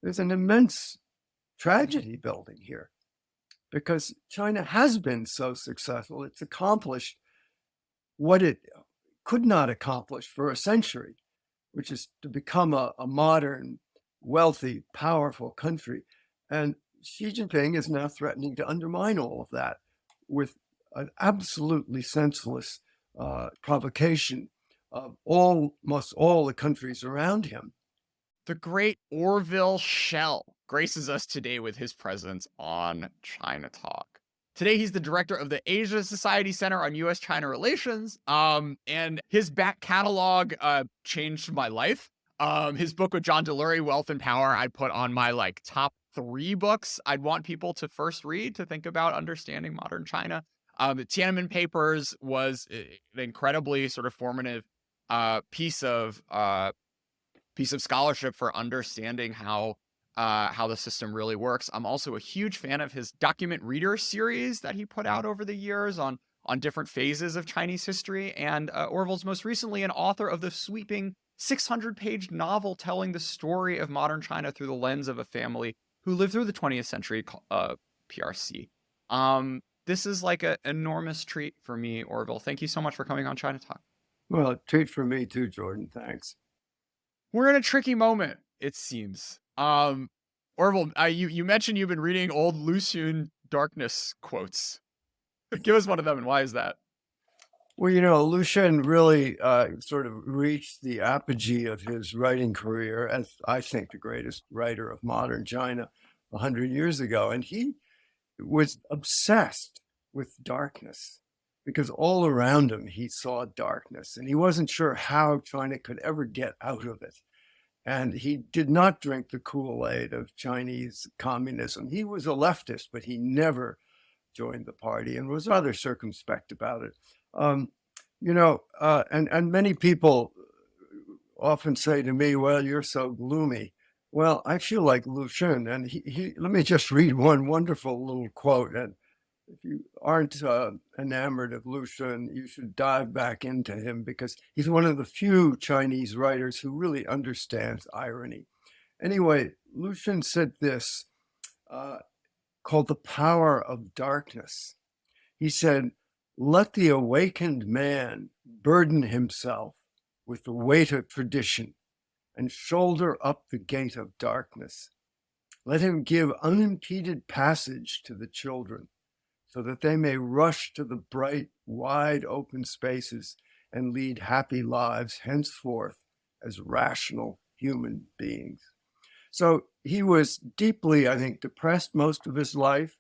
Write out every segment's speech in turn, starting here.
there's an immense tragedy building here because China has been so successful. It's accomplished what it could not accomplish for a century, which is to become a modern, wealthy, powerful country. And Xi Jinping is now threatening to undermine all of that with an absolutely senseless provocation of almost all the countries around him. The great Orville Schell graces us today with his presence on China Talk. Today, he's the director of the Asia Society Center on U.S.-China relations, and his back catalog changed my life. His book with John Delury, Wealth and Power, I'd put on my top 3 books I'd want people to first read to think about understanding modern China. The Tiananmen Papers was an incredibly sort of formative piece of scholarship for understanding how the system really works. I'm also a huge fan of his document reader series that he put out over the years on different phases of Chinese history. And Orville's most recently an author of the sweeping 600-page novel telling the story of modern China through the lens of a family who lived through the 20th century, PRC. This is like an enormous treat for me, Orville. Thank you so much for coming on China Talk. Well, a treat for me too, Jordan. Thanks. We're in a tricky moment, it seems. Orville, you mentioned you've been reading old Lu Xun darkness quotes. Give us one of them, and why is that? Well, Lu Xun really sort of reached the apogee of his writing career as, I think, the greatest writer of modern China 100 years ago. And he was obsessed with darkness because all around him he saw darkness and he wasn't sure how China could ever get out of it. And he did not drink the Kool-Aid of Chinese communism. He was a leftist, but he never joined the party and was rather circumspect about it. And many people often say to me, well, you're so gloomy. Well, I feel like Lu Xun, and let me just read one wonderful little quote. And if you aren't enamored of Lu Xun, you should dive back into him because he's one of the few Chinese writers who really understands irony. Anyway, Lu Xun said this, called The Power of Darkness. He said, let the awakened man burden himself with the weight of tradition and shoulder up the gate of darkness. Let him give unimpeded passage to the children so that they may rush to the bright, wide open spaces and lead happy lives henceforth as rational human beings. So he was deeply, I think, depressed most of his life,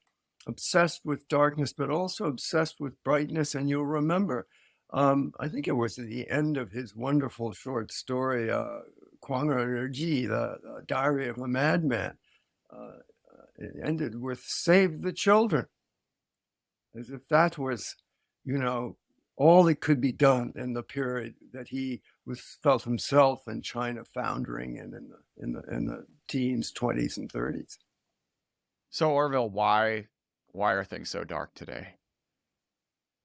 obsessed with darkness, but also obsessed with brightness. And you'll remember, I think it was at the end of his wonderful short story, Kwang the Diary of a Madman. It ended with "Save the children," as if that was, all that could be done in the period that he felt himself and China foundering in the teens, 20s, and 30s. So, Orville, why are things so dark today?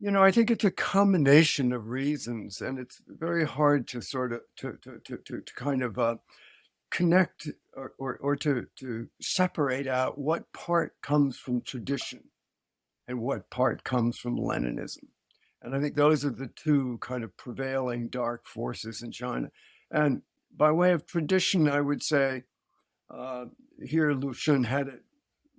I think it's a combination of reasons, and it's very hard to sort of to kind of connect or to separate out what part comes from tradition and what part comes from Leninism. And I think those are the two kind of prevailing dark forces in China. And by way of tradition, I would say here Lu Xun had it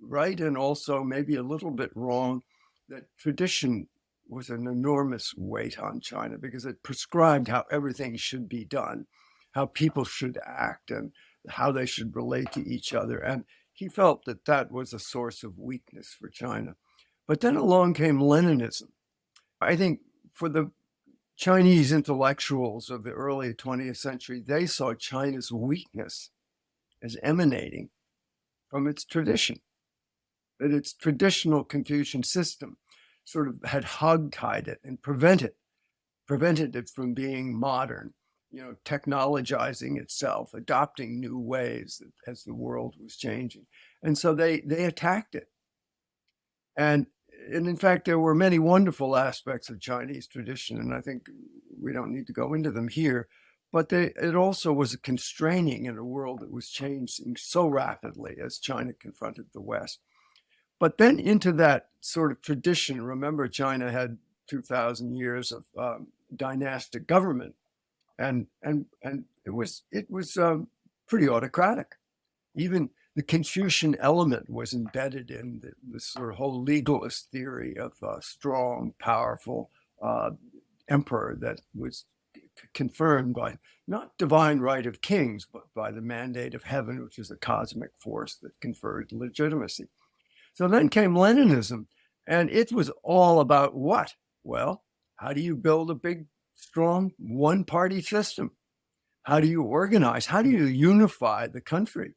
right and also maybe a little bit wrong, that tradition was an enormous weight on China because it prescribed how everything should be done, how people should act, and how they should relate to each other. And he felt that that was a source of weakness for China. But then along came Leninism. I think for the Chinese intellectuals of the early 20th century, they saw China's weakness as emanating from its tradition, that its traditional Confucian system sort of had hogtied it and prevented it from being modern, technologizing itself, adopting new ways as the world was changing. And so they attacked it. And in fact, there were many wonderful aspects of Chinese tradition, and I think we don't need to go into them here. but it also was constraining in a world that was changing so rapidly as China confronted the West. But then into that sort of tradition, remember China had 2,000 years of dynastic government, and it was pretty autocratic. Even the Confucian element was embedded in this sort of whole legalist theory of a strong, powerful uh, emperor that was confirmed by not divine right of kings, but by the mandate of heaven, which is a cosmic force that conferred legitimacy. So then came Leninism, and it was all about what? Well, how do you build a big, strong one party system? How do you organize? How do you unify the country?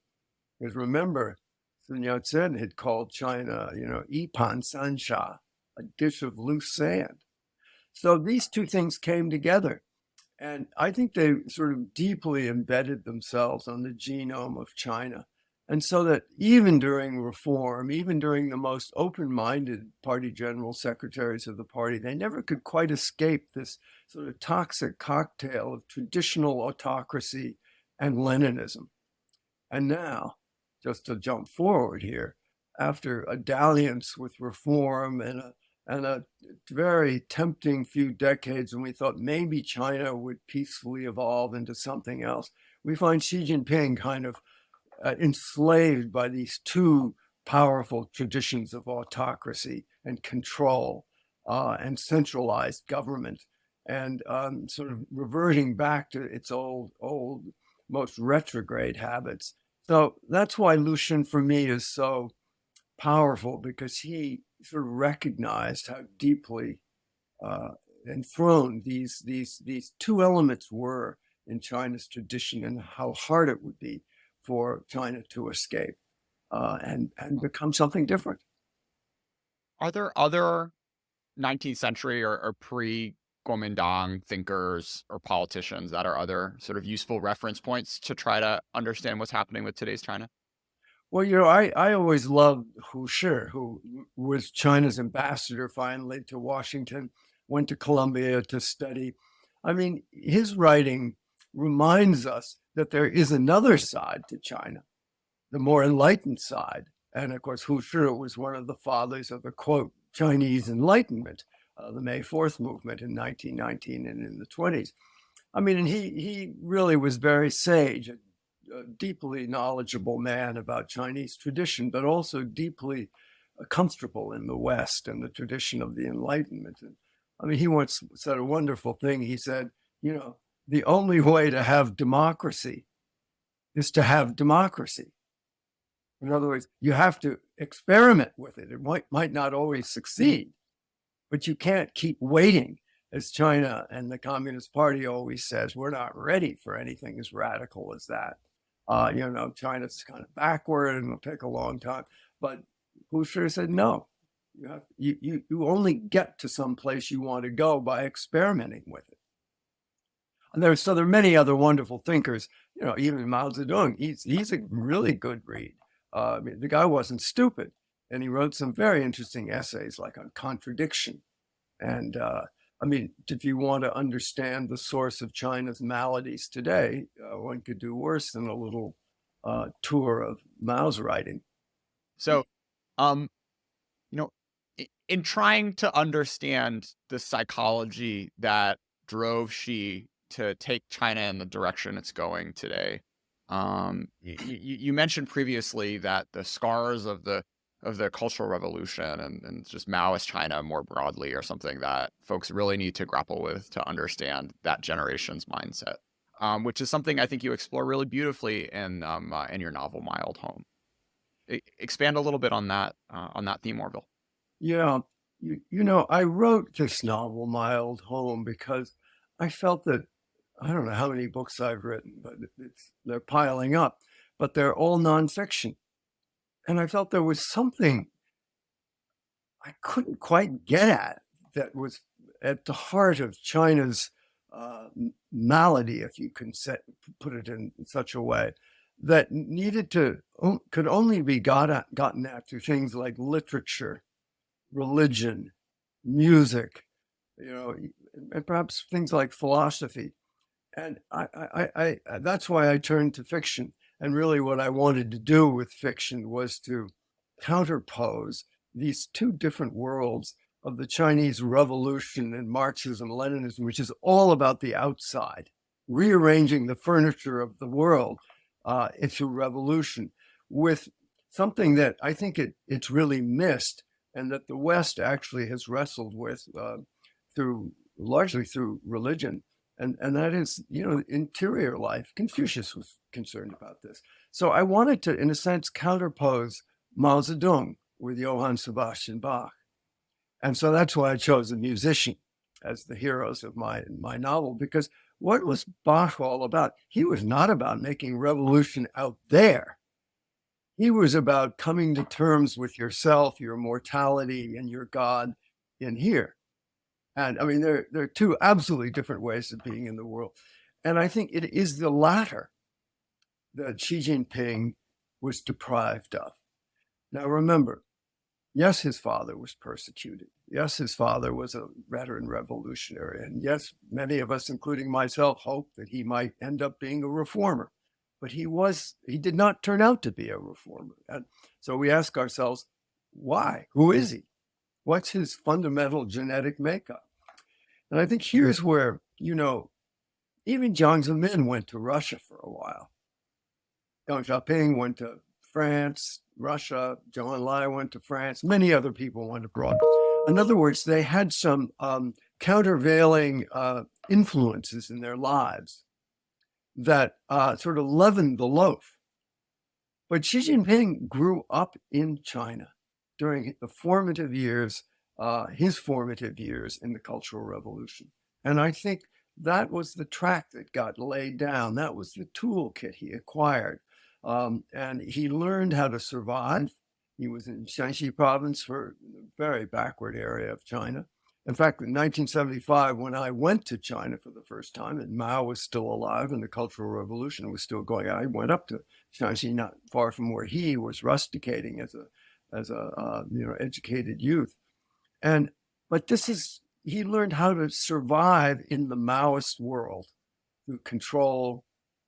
Because remember, Sun Yat-sen had called China, Ipan Sansha, a dish of loose sand. So these two things came together. And I think they sort of deeply embedded themselves on the genome of China. And so that even during reform, even during the most open-minded party general secretaries of the party, they never could quite escape this sort of toxic cocktail of traditional autocracy and Leninism. And now, just to jump forward here, after a dalliance with reform and a very tempting few decades when we thought maybe China would peacefully evolve into something else, we find Xi Jinping kind of enslaved by these two powerful traditions of autocracy and control and centralized government, and sort of reverting back to its old, most retrograde habits. So that's why Lucian for me is so powerful, because he sort of recognized how deeply uh, enthroned these two elements were in China's tradition, and how hard it would be for China to escape and become something different. Are there other 19th century or pre Kuomintang thinkers or politicians that are other sort of useful reference points to try to understand what's happening with today's China? Well, I always loved Hu Shi, who was China's ambassador finally to Washington, went to Columbia to study. I mean, his writing reminds us that there is another side to China, the more enlightened side. And of course, Hu Shi was one of the fathers of the quote Chinese Enlightenment, the May 4th movement in 1919 and in the 20s. I mean, and he really was very sage, a deeply knowledgeable man about Chinese tradition, but also deeply comfortable in the West and the tradition of the Enlightenment. And I mean, he once said a wonderful thing. He said, the only way to have democracy is to have democracy. In other words, you have to experiment with it. It might not always succeed, but you can't keep waiting. As China and the Communist Party always says, we're not ready for anything as radical as that. China's kind of backward and it'll take a long time. But Boucher said, no, you only get to some place you want to go by experimenting with it. And there are many other wonderful thinkers, even Mao Zedong, he's a really good read. I mean, the guy wasn't stupid, and he wrote some very interesting essays like on contradiction. And I mean, if you want to understand the source of China's maladies today, one could do worse than a little tour of Mao's writing. So, um, you know, in trying to understand the psychology that drove Xi to take China in the direction it's going today, you mentioned previously that the scars of the Cultural Revolution and just Maoist China more broadly are something that folks really need to grapple with to understand that generation's mindset, which is something I think you explore really beautifully in your novel Mild Home. Expand a little bit on that theme, Orville. Yeah, I wrote this novel, Mild Home, because I felt that I don't know how many books I've written, but they're piling up, but they're all nonfiction. And I felt there was something I couldn't quite get at that was at the heart of China's malady, if you can put it in such a way, that could only be gotten at through things like literature, religion, music, and perhaps things like philosophy. And that's why I turned to fiction. And really what I wanted to do with fiction was to counterpose these two different worlds of the Chinese Revolution and Marxism, Leninism, which is all about the outside, rearranging the furniture of the world into revolution, with something that I think it's really missed, and that the West actually has wrestled with largely through religion, and that is, interior life. Confucius was concerned about this. So I wanted to, in a sense, counterpose Mao Zedong with Johann Sebastian Bach. And so that's why I chose a musician as the heroes of my novel, because what was Bach all about? He was not about making revolution out there. He was about coming to terms with yourself, your mortality, and your God in here. And I mean, there are two absolutely different ways of being in the world. And I think it is the latter that Xi Jinping was deprived of. Now, remember, yes, his father was persecuted. Yes, his father was a veteran revolutionary. And yes, many of us, including myself, hoped that he might end up being a reformer. But he did not turn out to be a reformer. And so we ask ourselves, why? Who is he? What's his fundamental genetic makeup? And I think here's where, even Jiang Zemin went to Russia for a while. Deng Xiaoping went to France, Russia. Zhou Enlai went to France. Many other people went abroad. In other words, they had some countervailing influences in their lives that sort of leavened the loaf. But Xi Jinping grew up in China during the formative years, his formative years in the Cultural Revolution. And I think that was the track that got laid down. That was the toolkit he acquired. And he learned how to survive. He was in Shanxi province, for a very backward area of China. In fact, in 1975, when I went to China for the first time, and Mao was still alive and the Cultural Revolution was still going on, I went up to Shanxi, not far from where he was rusticating as a educated youth. But he learned how to survive in the Maoist world through control,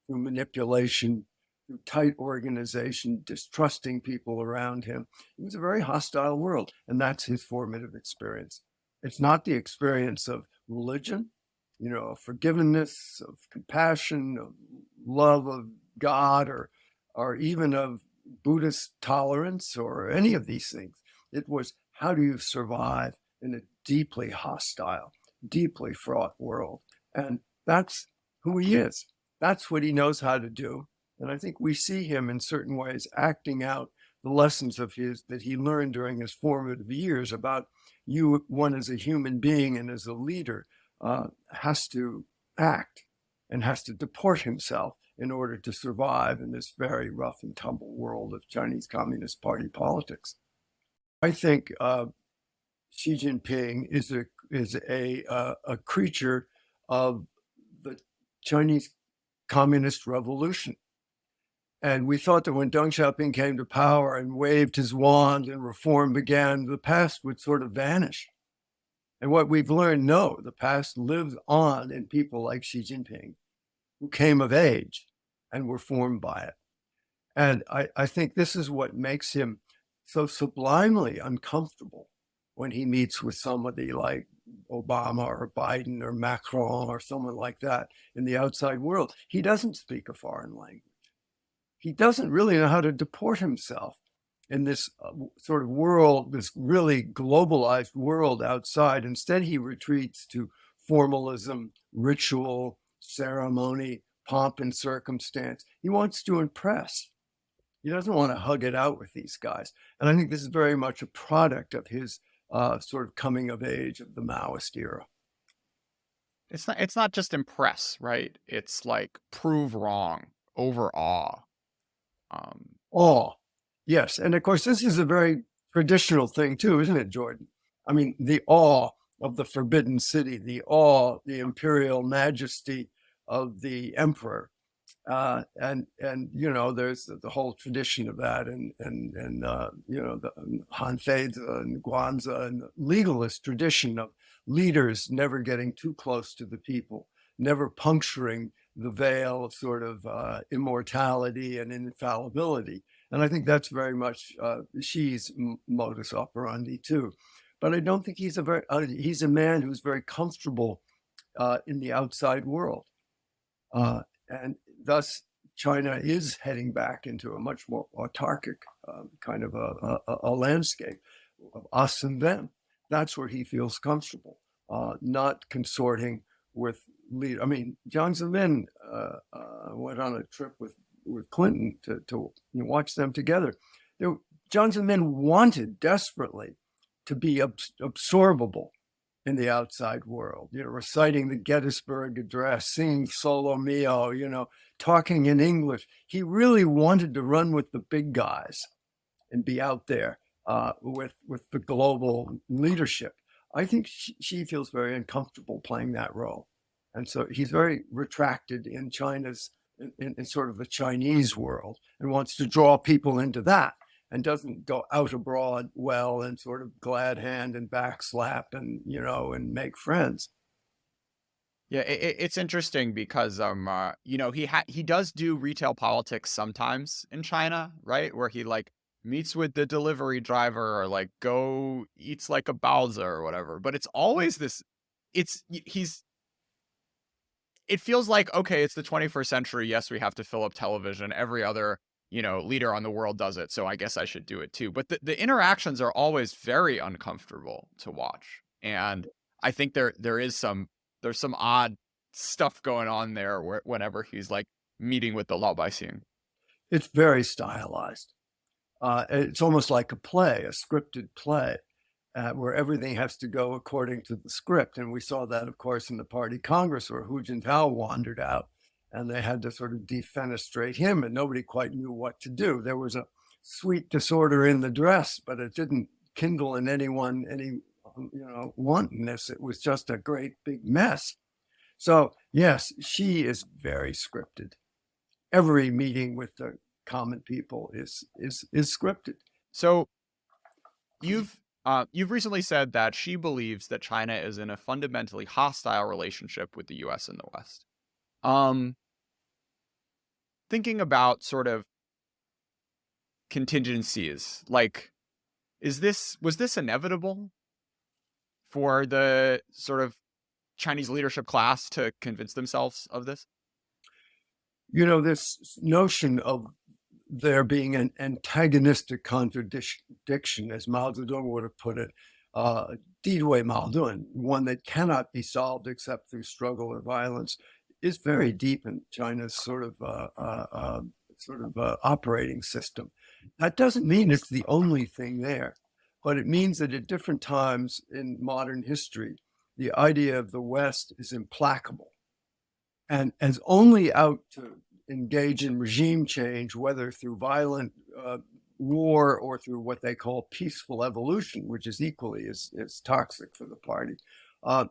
through manipulation, through tight organization, distrusting people around him. It was a very hostile world, and that's his formative experience. It's not the experience of religion, of forgiveness, of compassion, of love of God, or even of Buddhist tolerance, or any of these things. It was, how do you survive in a deeply hostile, deeply fraught world? And that's who he is. That's what he knows how to do. And I think we see him in certain ways acting out the lessons of that he learned during his formative years about one as a human being and as a leader has to act and has to deport himself in order to survive in this very rough and tumble world of Chinese Communist Party politics. I think Xi Jinping is a creature of the Chinese Communist Revolution. And we thought that when Deng Xiaoping came to power and waved his wand and reform began, the past would sort of vanish. And what we've learned, no, the past lives on in people like Xi Jinping, who came of age and were formed by it. And I think this is what makes him so sublimely uncomfortable when he meets with somebody like Obama or Biden or Macron or someone like that in the outside world. He doesn't speak a foreign language. He doesn't really know how to deport himself in this sort of world, this really globalized world outside. Instead, he retreats to formalism, ritual, ceremony, pomp and circumstance. He wants to impress. He doesn't want to hug it out with these guys. And I think this is very much a product of his sort of coming of age of the Maoist era. It's not just impress, right? It's like prove wrong, overawe. Awe. Yes. And of course, this is a very traditional thing too, isn't it, Jordan? I mean, the awe of the Forbidden City, the awe, the imperial majesty of the emperor. And there's the whole tradition of that, and the Hanfeizi and Guanzi and the legalist tradition of leaders never getting too close to the people, never puncturing the veil of sort of immortality and infallibility. And I think that's very much Xi's modus operandi too. But I don't think he's he's a man who's very comfortable in the outside world. And thus, China is heading back into a much more autarkic kind of a landscape of us and them. That's where he feels comfortable, not consorting with lead. I mean, Jiang Zemin went on a trip with Clinton to watch them together. Jiang Zemin wanted desperately to be absorbable in the outside world, reciting the Gettysburg Address, singing Solo Mio, talking in English. He really wanted to run with the big guys and be out there with the global leadership. I think she feels very uncomfortable playing that role. And so he's very retracted in in sort of the Chinese world, and wants to draw people into that, and doesn't go out abroad well and sort of glad hand and backslap and and make friends. Yeah, it's interesting because he does do retail politics sometimes in China, right? Where he like meets with the delivery driver or like go eats like a baozi or whatever. But it's always this. He's it feels like, okay, it's the 21st century. Yes, we have to fill up television. Every other, leader on the world does it. So I guess I should do it too. But the interactions are always very uncomfortable to watch. And I think there's some odd stuff going on there whenever he's like meeting with the Laobaixing. It's very stylized. It's almost like a play, a scripted play, where everything has to go according to the script. And we saw that, of course, in the Party Congress, where Hu Jintao wandered out, and they had to sort of defenestrate him, and nobody quite knew what to do. There was a sweet disorder in the dress, but it didn't kindle in anyone any wantonness. It was just a great big mess. So yes, she is very scripted. Every meeting with the common people is scripted. So you've recently said that she believes that China is in a fundamentally hostile relationship with the U.S. and the West. Thinking about sort of contingencies, like, was this inevitable for the sort of Chinese leadership class to convince themselves of this? This notion of there being an antagonistic contradiction, as Mao Zedong would have put it, Didui Maodun, one that cannot be solved except through struggle or violence, is very deep in China's sort of operating system. That doesn't mean it's the only thing there, but it means that at different times in modern history, the idea of the West is implacable and as only out to engage in regime change, whether through violent war or through what they call peaceful evolution, which is equally as toxic for the party.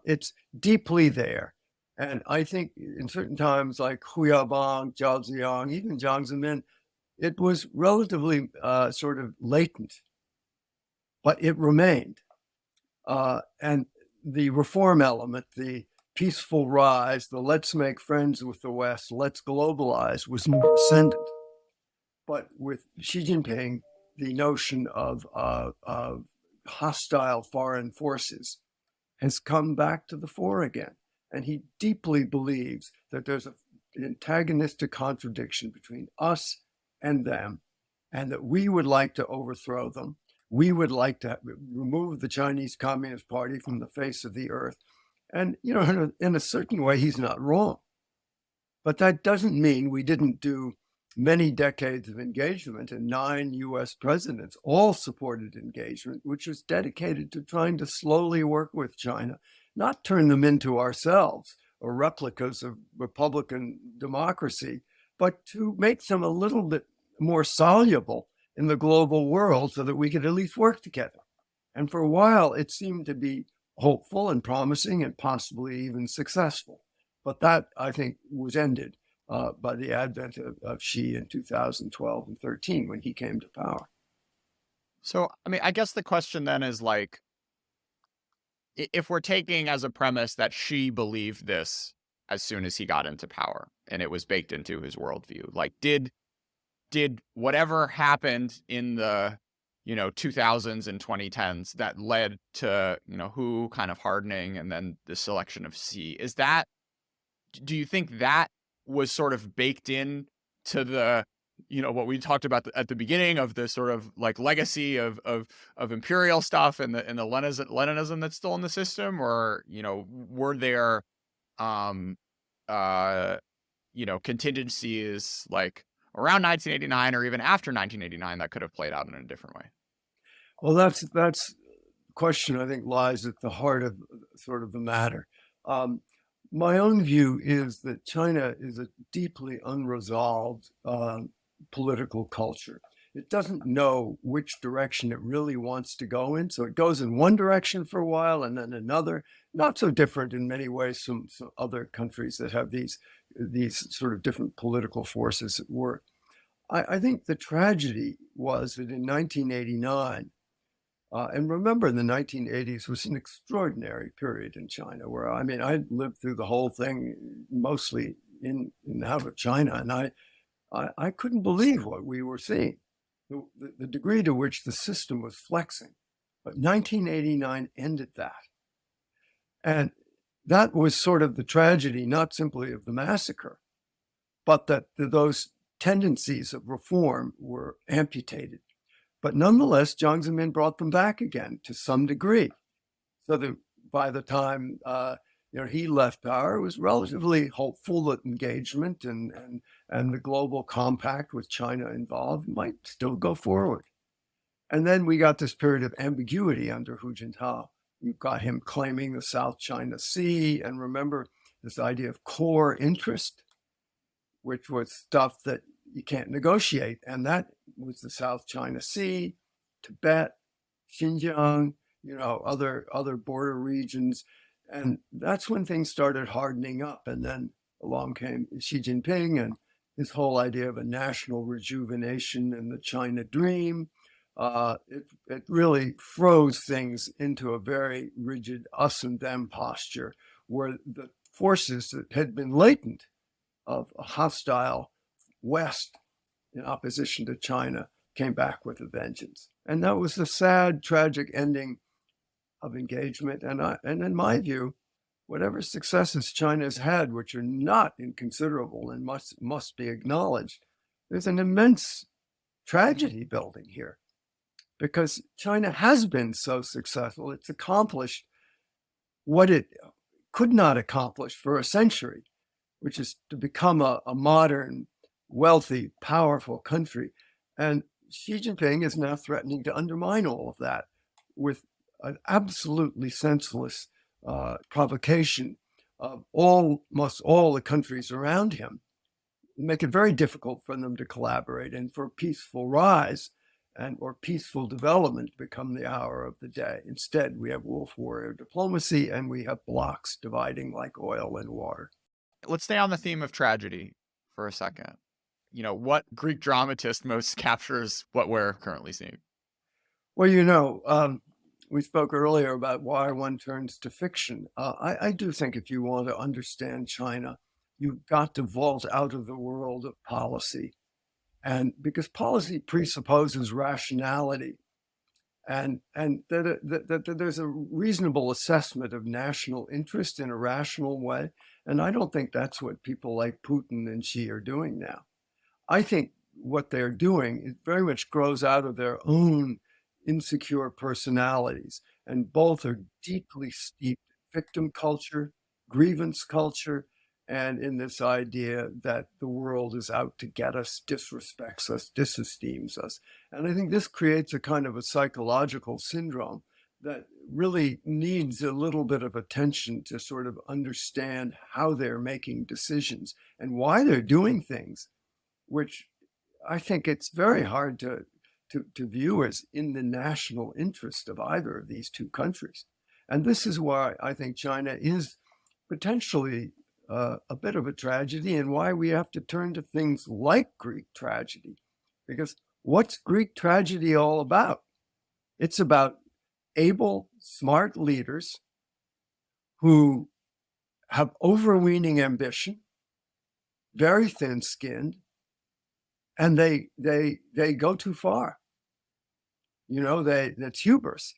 It's deeply there. And I think in certain times, like Hu Yaobang, Zhao Ziyang, even Jiang Zemin, it was relatively sort of latent, but it remained. And the reform element, the peaceful rise, the let's make friends with the West, let's globalize, was more ascendant. But with Xi Jinping, the notion of hostile foreign forces has come back to the fore again. And he deeply believes that there's an antagonistic contradiction between us and them, and that we would like to overthrow them. We would like to remove the Chinese Communist Party from the face of the earth. And, in a certain way, he's not wrong. But that doesn't mean we didn't do many decades of engagement, and 9 US presidents all supported engagement, which was dedicated to trying to slowly work with China, not turn them into ourselves or replicas of Republican democracy, but to make them a little bit more soluble in the global world so that we could at least work together. And for a while, it seemed to be hopeful and promising and possibly even successful. But that, I think, was ended by the advent of Xi in 2012 and 13 when he came to power. So, I mean, I guess the question then is like, if we're taking as a premise that Xi believed this as soon as he got into power, and it was baked into his worldview. Like, did whatever happened in the 2000s and 2010s that led to Hu kind of hardening and then the selection of Xi, do you think that was sort of baked in to the what we talked about at the beginning of the sort of like legacy of imperial stuff and the Leninism that's still in the system, or were there um uh contingencies like around 1989 or even after 1989 that could have played out in a different way? Well, that's question I think lies at the heart of sort of the matter. My own view is that China is a deeply unresolved political culture. It doesn't know which direction it really wants to go in. So it goes in one direction for a while and then another, not so different in many ways from some other countries that have these sort of different political forces at work. I think the tragedy was that in 1989, and remember, the 1980s was an extraordinary period in China where, I mean, I lived through the whole thing mostly in and out of China, and I couldn't believe what we were seeing, the degree to which the system was flexing. But 1989 ended that. And that was sort of the tragedy, not simply of the massacre, but that those tendencies of reform were amputated. But nonetheless, Jiang Zemin brought them back again to some degree. So that by the time he left power, it was relatively hopeful that engagement and the global compact with China involved might still go forward. And then we got this period of ambiguity under Hu Jintao. You've got him claiming the South China Sea, and remember this idea of core interest, which was stuff that you can't negotiate. And that was the South China Sea, Tibet, Xinjiang, other border regions. And that's when things started hardening up. And then along came Xi Jinping and his whole idea of a national rejuvenation and the China dream. It really froze things into a very rigid us and them posture, where the forces that had been latent of a hostile West in opposition to China came back with a vengeance. And that was the sad, tragic ending of engagement. And in my view, whatever successes China has had, which are not inconsiderable and must be acknowledged, there's an immense tragedy building here, because China has been so successful. It's accomplished what it could not accomplish for a century, which is to become a modern, wealthy, powerful country. And Xi Jinping is now threatening to undermine all of that with an absolutely senseless provocation of almost all the countries around him, make it very difficult for them to collaborate and for peaceful rise or peaceful development become the hour of the day. Instead, we have wolf warrior diplomacy, and we have blocks dividing like oil and water. Let's stay on the theme of tragedy for a second. What Greek dramatist most captures what we're currently seeing? Well, we spoke earlier about why one turns to fiction. I do think if you want to understand China, you've got to vault out of the world of policy. And because policy presupposes rationality and that there's a reasonable assessment of national interest in a rational way. And I don't think that's what people like Putin and Xi are doing now. I think what they're doing is very much grows out of their own insecure personalities, and both are deeply steeped in victim culture, grievance culture, and in this idea that the world is out to get us, disrespects us, disesteems us. And I think this creates a kind of a psychological syndrome that really needs a little bit of attention to sort of understand how they're making decisions and why they're doing things, which I think it's very hard to view as in the national interest of either of these two countries. And this is why I think China is potentially a bit of a tragedy, and why we have to turn to things like Greek tragedy. Because what's Greek tragedy all about? It's about able, smart leaders who have overweening ambition, very thin-skinned, and they go too far. That's hubris.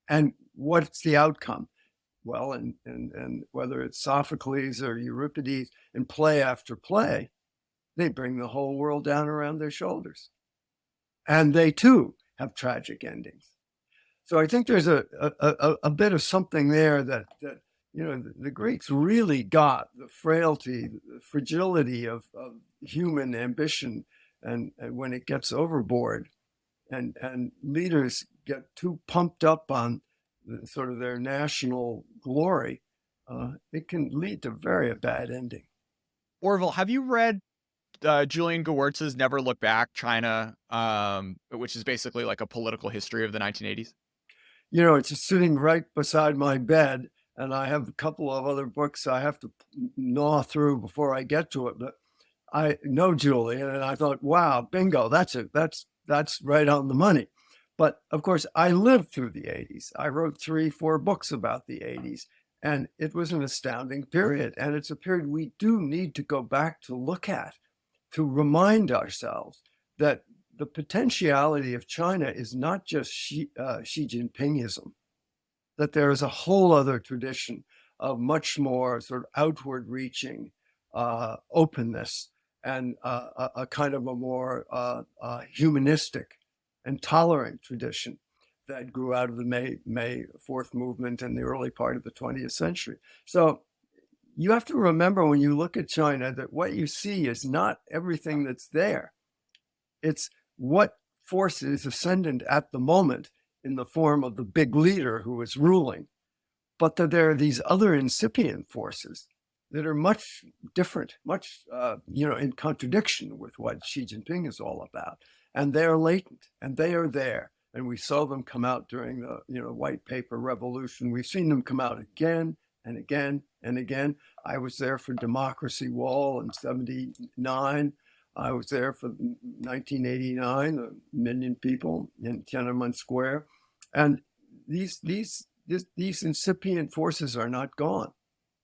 And what's the outcome? Well, and whether it's Sophocles or Euripides, in play after play, they bring the whole world down around their shoulders. And they too have tragic endings. So I think there's a bit of something there that the Greeks really got the frailty, the fragility of human ambition, and when it gets overboard, and leaders get too pumped up on sort of their national glory, it can lead to very bad ending. Orville, have you read Julian Gewirtz's Never Look Back, China, which is basically like a political history of the 1980s? It's just sitting right beside my bed, and I have a couple of other books I have to gnaw through before I get to it. But I know Julian, and I thought, wow, bingo, that's it. That's right on the money. But of course, I lived through the 80s. I wrote 3-4 books about the 80s, and it was an astounding period. And it's a period we do need to go back to look at, to remind ourselves that the potentiality of China is not just Xi Jinpingism, that there is a whole other tradition of much more sort of outward reaching openness, and a kind of a more humanistic and tolerant tradition that grew out of the May 4th movement in the early part of the 20th century. So you have to remember, when you look at China, that what you see is not everything that's there. It's what force is ascendant at the moment in the form of the big leader who is ruling, but that there are these other incipient forces that are much different, much in contradiction with what Xi Jinping is all about. And they are latent, and they are there. And we saw them come out during the white paper revolution. We've seen them come out again and again and again. I was there for Democracy Wall in '79. I was there for 1989, 1 million people in Tiananmen Square. And these incipient forces are not gone.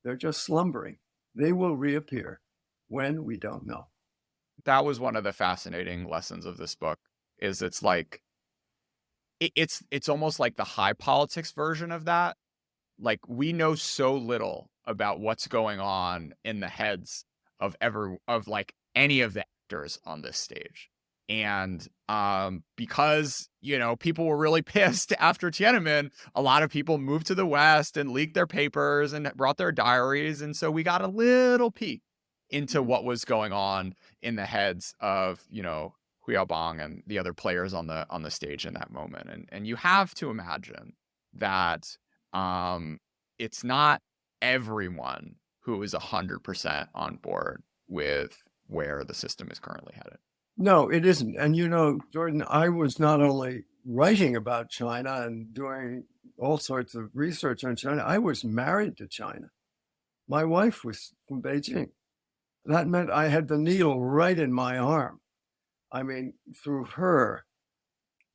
They're just slumbering. They will reappear. When, we don't know. That was one of the fascinating lessons of this book, is it's like, it's almost like the high politics version of that. Like, we know so little about what's going on in the heads of like any of the actors on this stage. And because people were really pissed after Tiananmen, a lot of people moved to the West and leaked their papers and brought their diaries, and so we got a little peek into what was going on in the heads of Huiyaobang and the other players on the stage in that moment. And you have to imagine that it's not everyone who is 100% on board with where the system is currently headed. No, it isn't. And Jordan, I was not only writing about China and doing all sorts of research on China, I was married to China. My wife was from Beijing. That meant I had the needle right in my arm. I mean, through her,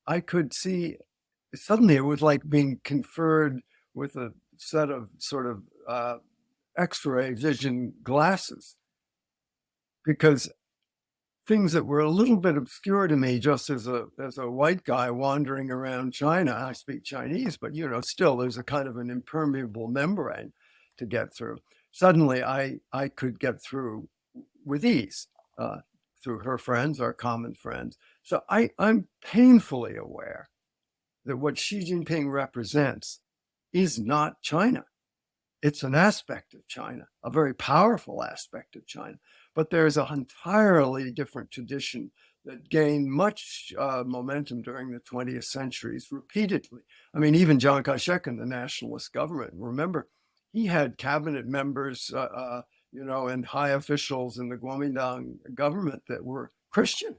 I could see, suddenly it was like being conferred with a set of sort of X-ray vision glasses, because things that were a little bit obscure to me just as a white guy wandering around China. I speak Chinese, but still there's a kind of an impermeable membrane to get through. Suddenly I could get through with ease through her friends, our common friends. So I'm painfully aware that what Xi Jinping represents is not China. It's an aspect of China, a very powerful aspect of China. But there's an entirely different tradition that gained much momentum during the 20th centuries repeatedly. I mean, even Chiang Kai-shek in the nationalist government, remember, he had cabinet members, and high officials in the Kuomintang government that were Christian,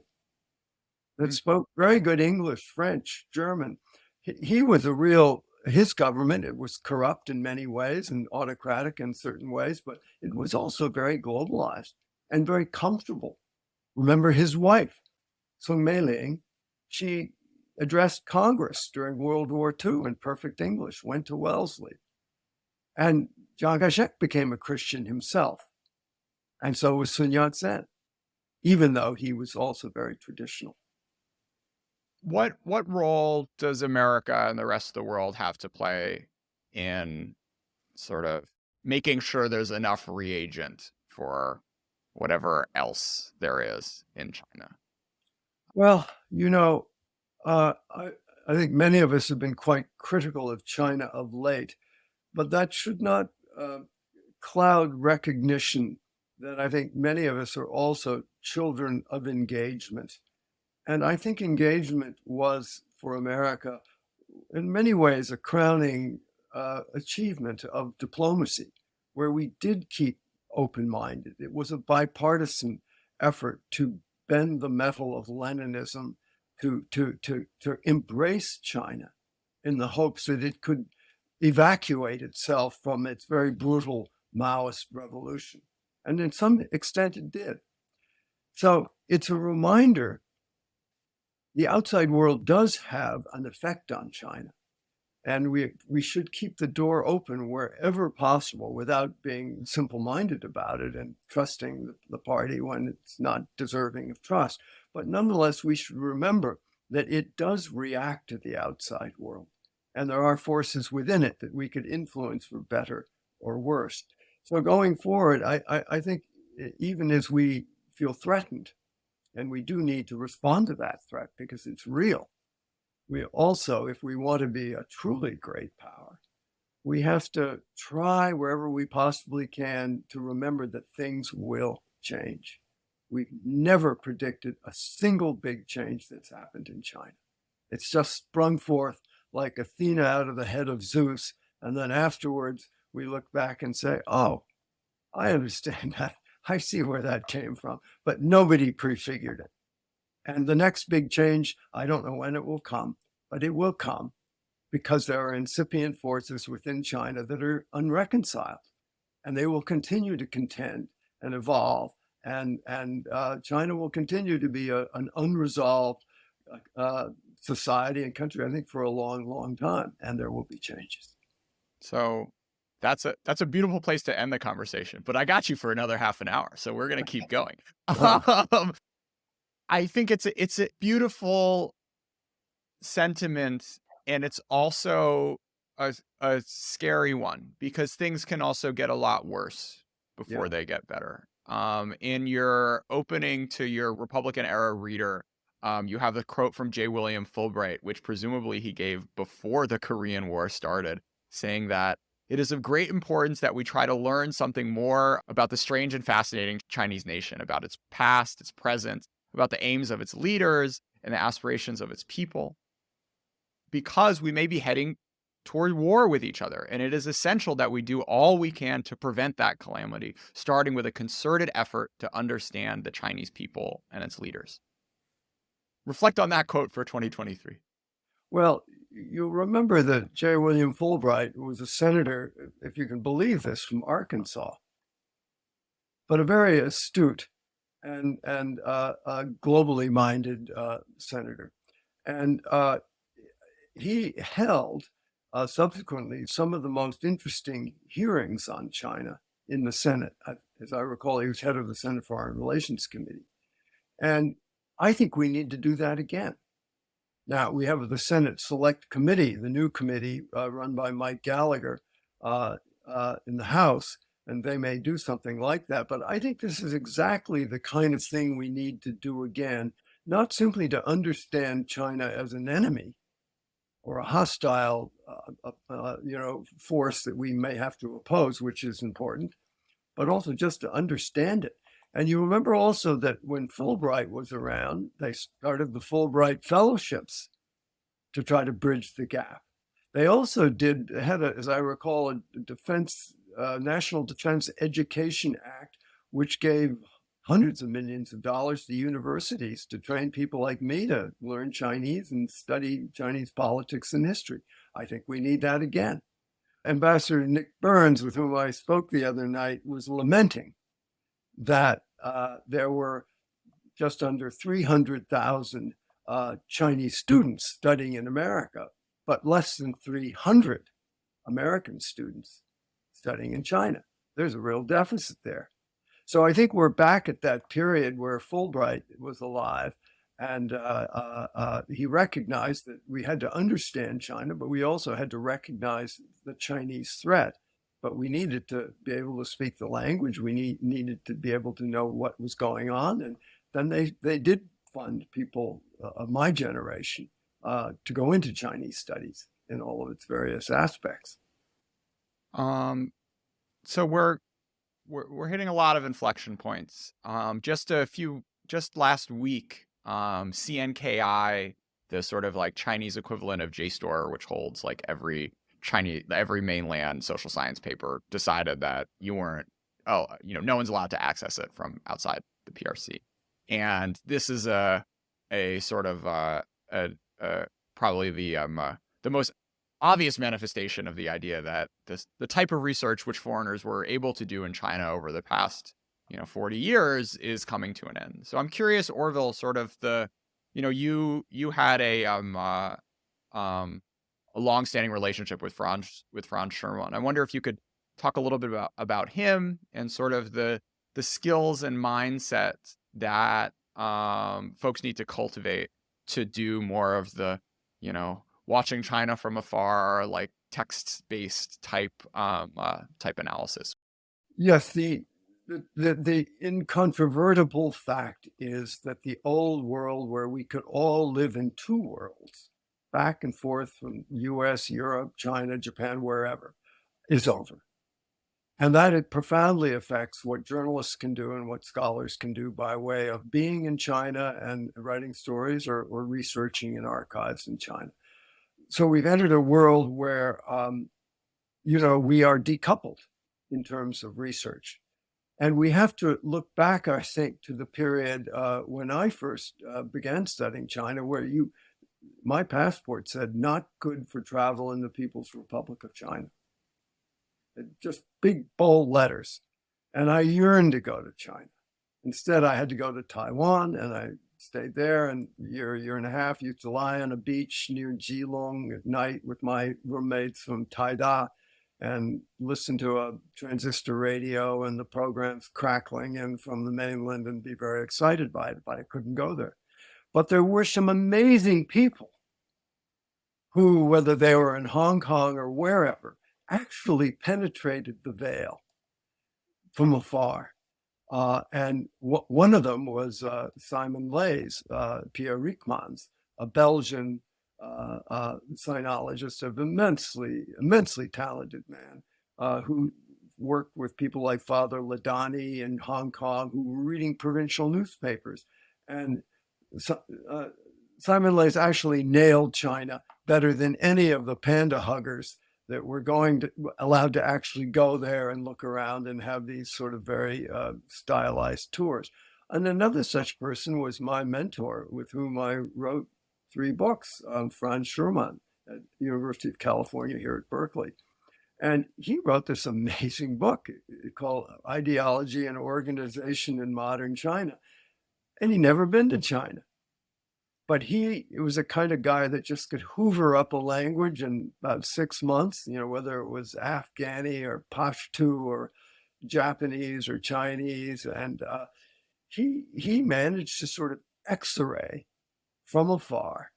that spoke very good English, French, German. He was his government, it was corrupt in many ways and autocratic in certain ways, but it was also very globalized and very comfortable. Remember his wife, Sung Mei-ling, she addressed Congress during World War II in perfect English, went to Wellesley. And Chiang Kai-shek became a Christian himself, and so was Sun Yat-sen, even though he was also very traditional. What role does America and the rest of the world have to play in sort of making sure there's enough reagent for whatever else there is in China? Well, I think many of us have been quite critical of China of late, but that should not cloud recognition that I think many of us are also children of engagement. And I think engagement was, for America, in many ways, a crowning achievement of diplomacy, where we did keep open-minded. It was a bipartisan effort to bend the metal of Leninism, to embrace China in the hopes that it could evacuate itself from its very brutal Maoist revolution. And in some extent, it did. So it's a reminder the outside world does have an effect on China. And we should keep the door open wherever possible without being simple-minded about it and trusting the party when it's not deserving of trust. But nonetheless, we should remember that it does react to the outside world. And there are forces within it that we could influence for better or worse. So going forward, I think even as we feel threatened, and we do need to respond to that threat because it's real, we also, if we want to be a truly great power, we have to try wherever we possibly can to remember that things will change. We've never predicted a single big change that's happened in China. It's just sprung forth like Athena out of the head of Zeus. And then afterwards, we look back and say, oh, I understand that. I see where that came from. But nobody prefigured it. And the next big change, I don't know when it will come, but it will come because there are incipient forces within China that are unreconciled, and they will continue to contend and evolve. And China will continue to be an unresolved society and country, I think, for a long, long time, and there will be changes. So that's a beautiful place to end the conversation. But I got you for another half an hour, so we're gonna keep going. I think it's a beautiful sentiment, and it's also a scary one because things can also get a lot worse before Yeah. they get better. In your opening to your Republican era reader, you have the quote from J. William Fulbright, which presumably he gave before the Korean War started, saying that it is of great importance that we try to learn something more about the strange and fascinating Chinese nation, about its past, its present, about the aims of its leaders and the aspirations of its people, because we may be heading toward war with each other. And it is essential that we do all we can to prevent that calamity, starting with a concerted effort to understand the Chinese people and its leaders. Reflect on that quote for 2023. Well, you'll remember that J. William Fulbright was a senator, if you can believe this, from Arkansas, but a very astute and globally minded senator. And he held subsequently some of the most interesting hearings on China in the Senate. As I recall, he was head of the Senate Foreign Relations Committee. And I think we need to do that again. Now, we have the Senate Select Committee, the new committee run by Mike Gallagher in the House, and they may do something like that. But I think this is exactly the kind of thing we need to do again, not simply to understand China as an enemy or a hostile force that we may have to oppose, which is important, but also just to understand it. And you remember also that when Fulbright was around, they started the Fulbright Fellowships to try to bridge the gap. They also had, as I recall, a National Defense Education Act, which gave hundreds of millions of dollars to universities to train people like me to learn Chinese and study Chinese politics and history. I think we need that again. Ambassador Nick Burns, with whom I spoke the other night, was lamenting that there were just under 300,000 Chinese students studying in America, but less than 300 American students studying in China. There's a real deficit there. So I think we're back at that period where Fulbright was alive, and he recognized that we had to understand China, but we also had to recognize the Chinese threat. But we needed to be able to speak the language. We needed to be able to know what was going on, and then they did fund people of my generation to go into Chinese studies in all of its various aspects. So we're hitting a lot of inflection points. Just last week, CNKI, the sort of like Chinese equivalent of JSTOR, which holds like every mainland social science paper, decided that no one's allowed to access it from outside the PRC. And this is a sort of probably the most obvious manifestation of the idea that the type of research which foreigners were able to do in China over the past 40 years is coming to an end. So I'm curious, Orville, sort of you had a long-standing relationship with Franz Scherman. I wonder if you could talk a little bit about him and sort of the skills and mindset that folks need to cultivate to do more of the watching China from afar, like text-based type analysis. Yes, the incontrovertible fact is that the old world, where we could all live in two worlds, back and forth from US, Europe, China, Japan, wherever, is over. And that it profoundly affects what journalists can do and what scholars can do by way of being in China and writing stories or researching in archives in China. So we've entered a world where, we are decoupled in terms of research. And we have to look back, I think, to the period when I first began studying China, where my passport said not good for travel in the People's Republic of China. Just big, bold letters. And I yearned to go to China. Instead, I had to go to Taiwan, and I stayed there, and a year and a half, used to lie on a beach near Keelung at night with my roommates from Taida and listen to a transistor radio and the programs crackling in from the mainland and be very excited by it, but I couldn't go there. But there were some amazing people who, whether they were in Hong Kong or wherever, actually penetrated the veil from afar. And one of them was Simon Leys, Pierre Ryckmans, a Belgian sinologist, of immensely talented man, who worked with people like Father Ladani in Hong Kong, who were reading provincial newspapers. And Simon Leys actually nailed China better than any of the panda huggers that were allowed to actually go there and look around and have these sort of very stylized tours. And another such person was my mentor, with whom I wrote 3 books, Franz Scherman at the University of California here at Berkeley. And he wrote this amazing book called Ideology and Organization in Modern China. And he'd never been to China. But he was a kind of guy that just could hoover up a language in about 6 months, whether it was Afghani or Pashto or Japanese or Chinese. And he managed to sort of X-ray from afar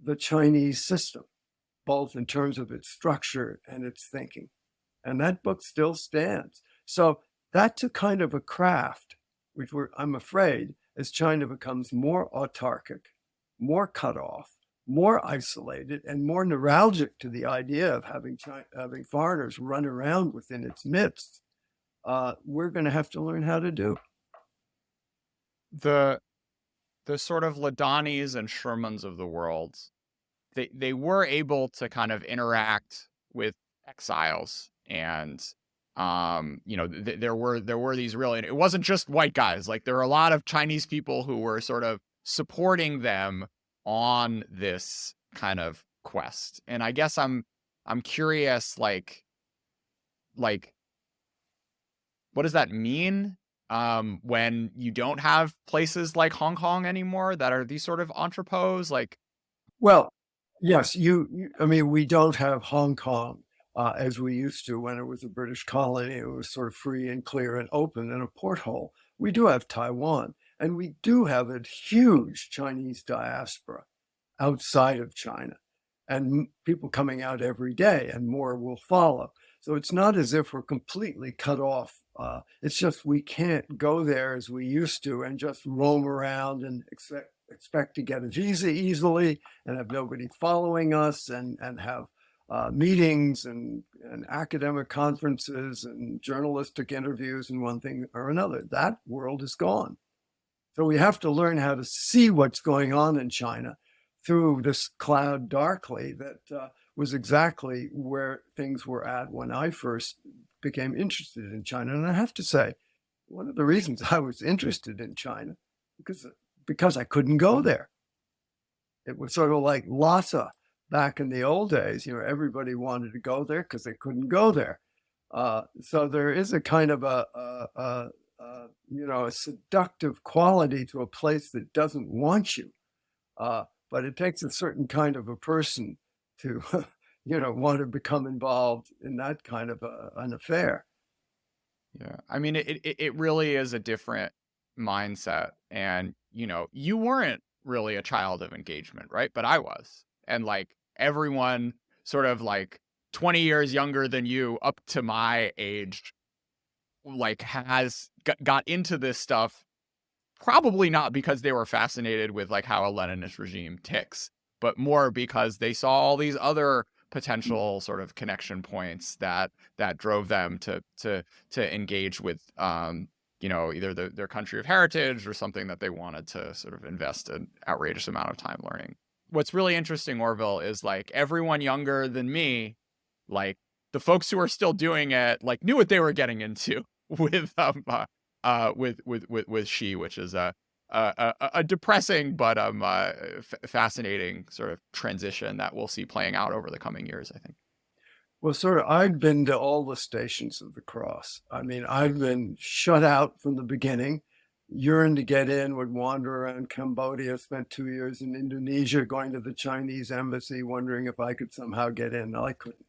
the Chinese system, both in terms of its structure and its thinking. And that book still stands. So that's a kind of a craft, which I'm afraid, as China becomes more autarkic, more cut off, more isolated, and more neuralgic to the idea of having foreigners run around within its midst, we're going to have to learn how to do. The sort of Ladanis and Shermans of the world, they were able to kind of interact with exiles, and there were these really, it wasn't just white guys. Like, there were a lot of Chinese people who were sort of supporting them on this kind of quest. And I guess I'm curious, like what does that mean when you don't have places like Hong Kong anymore that are these sort of entrepôts? Like, well, yes, I mean, we don't have Hong Kong, as we used to when it was a British colony. It was sort of free and clear and open and a porthole. We do have Taiwan, and we do have a huge Chinese diaspora outside of China, and people coming out every day, and more will follow. So it's not as if we're completely cut off. It's just we can't go there as we used to and just roam around and expect to get a visa easily and have nobody following us and have meetings and academic conferences and journalistic interviews and one thing or another. That world is gone. So we have to learn how to see what's going on in China through this cloud darkly that was exactly where things were at when I first became interested in China. And I have to say, one of the reasons I was interested in China, because I couldn't go there. It was sort of like Lhasa back in the old days. Everybody wanted to go there because they couldn't go there. So there is a kind of a seductive quality to a place that doesn't want you. But it takes a certain kind of a person to, want to become involved in that kind of an affair. Yeah. I mean, it really is a different mindset. And, you weren't really a child of engagement, right? But I was. And like everyone sort of like 20 years younger than you up to my age, like has got into this stuff, probably not because they were fascinated with like how a Leninist regime ticks, but more because they saw all these other potential sort of connection points that drove them to engage with either their country of heritage or something that they wanted to sort of invest an outrageous amount of time learning. What's really interesting, Orville, is like everyone younger than me, like the folks who are still doing it, like knew what they were getting into with Xi, which is a depressing but fascinating sort of transition that we'll see playing out over the coming years, I think. Well, sort of, I've been to all the stations of the cross. I mean, I've been shut out from the beginning, yearned to get in, would wander around Cambodia, spent 2 years in Indonesia, going to the Chinese embassy, wondering if I could somehow get in. No, I couldn't.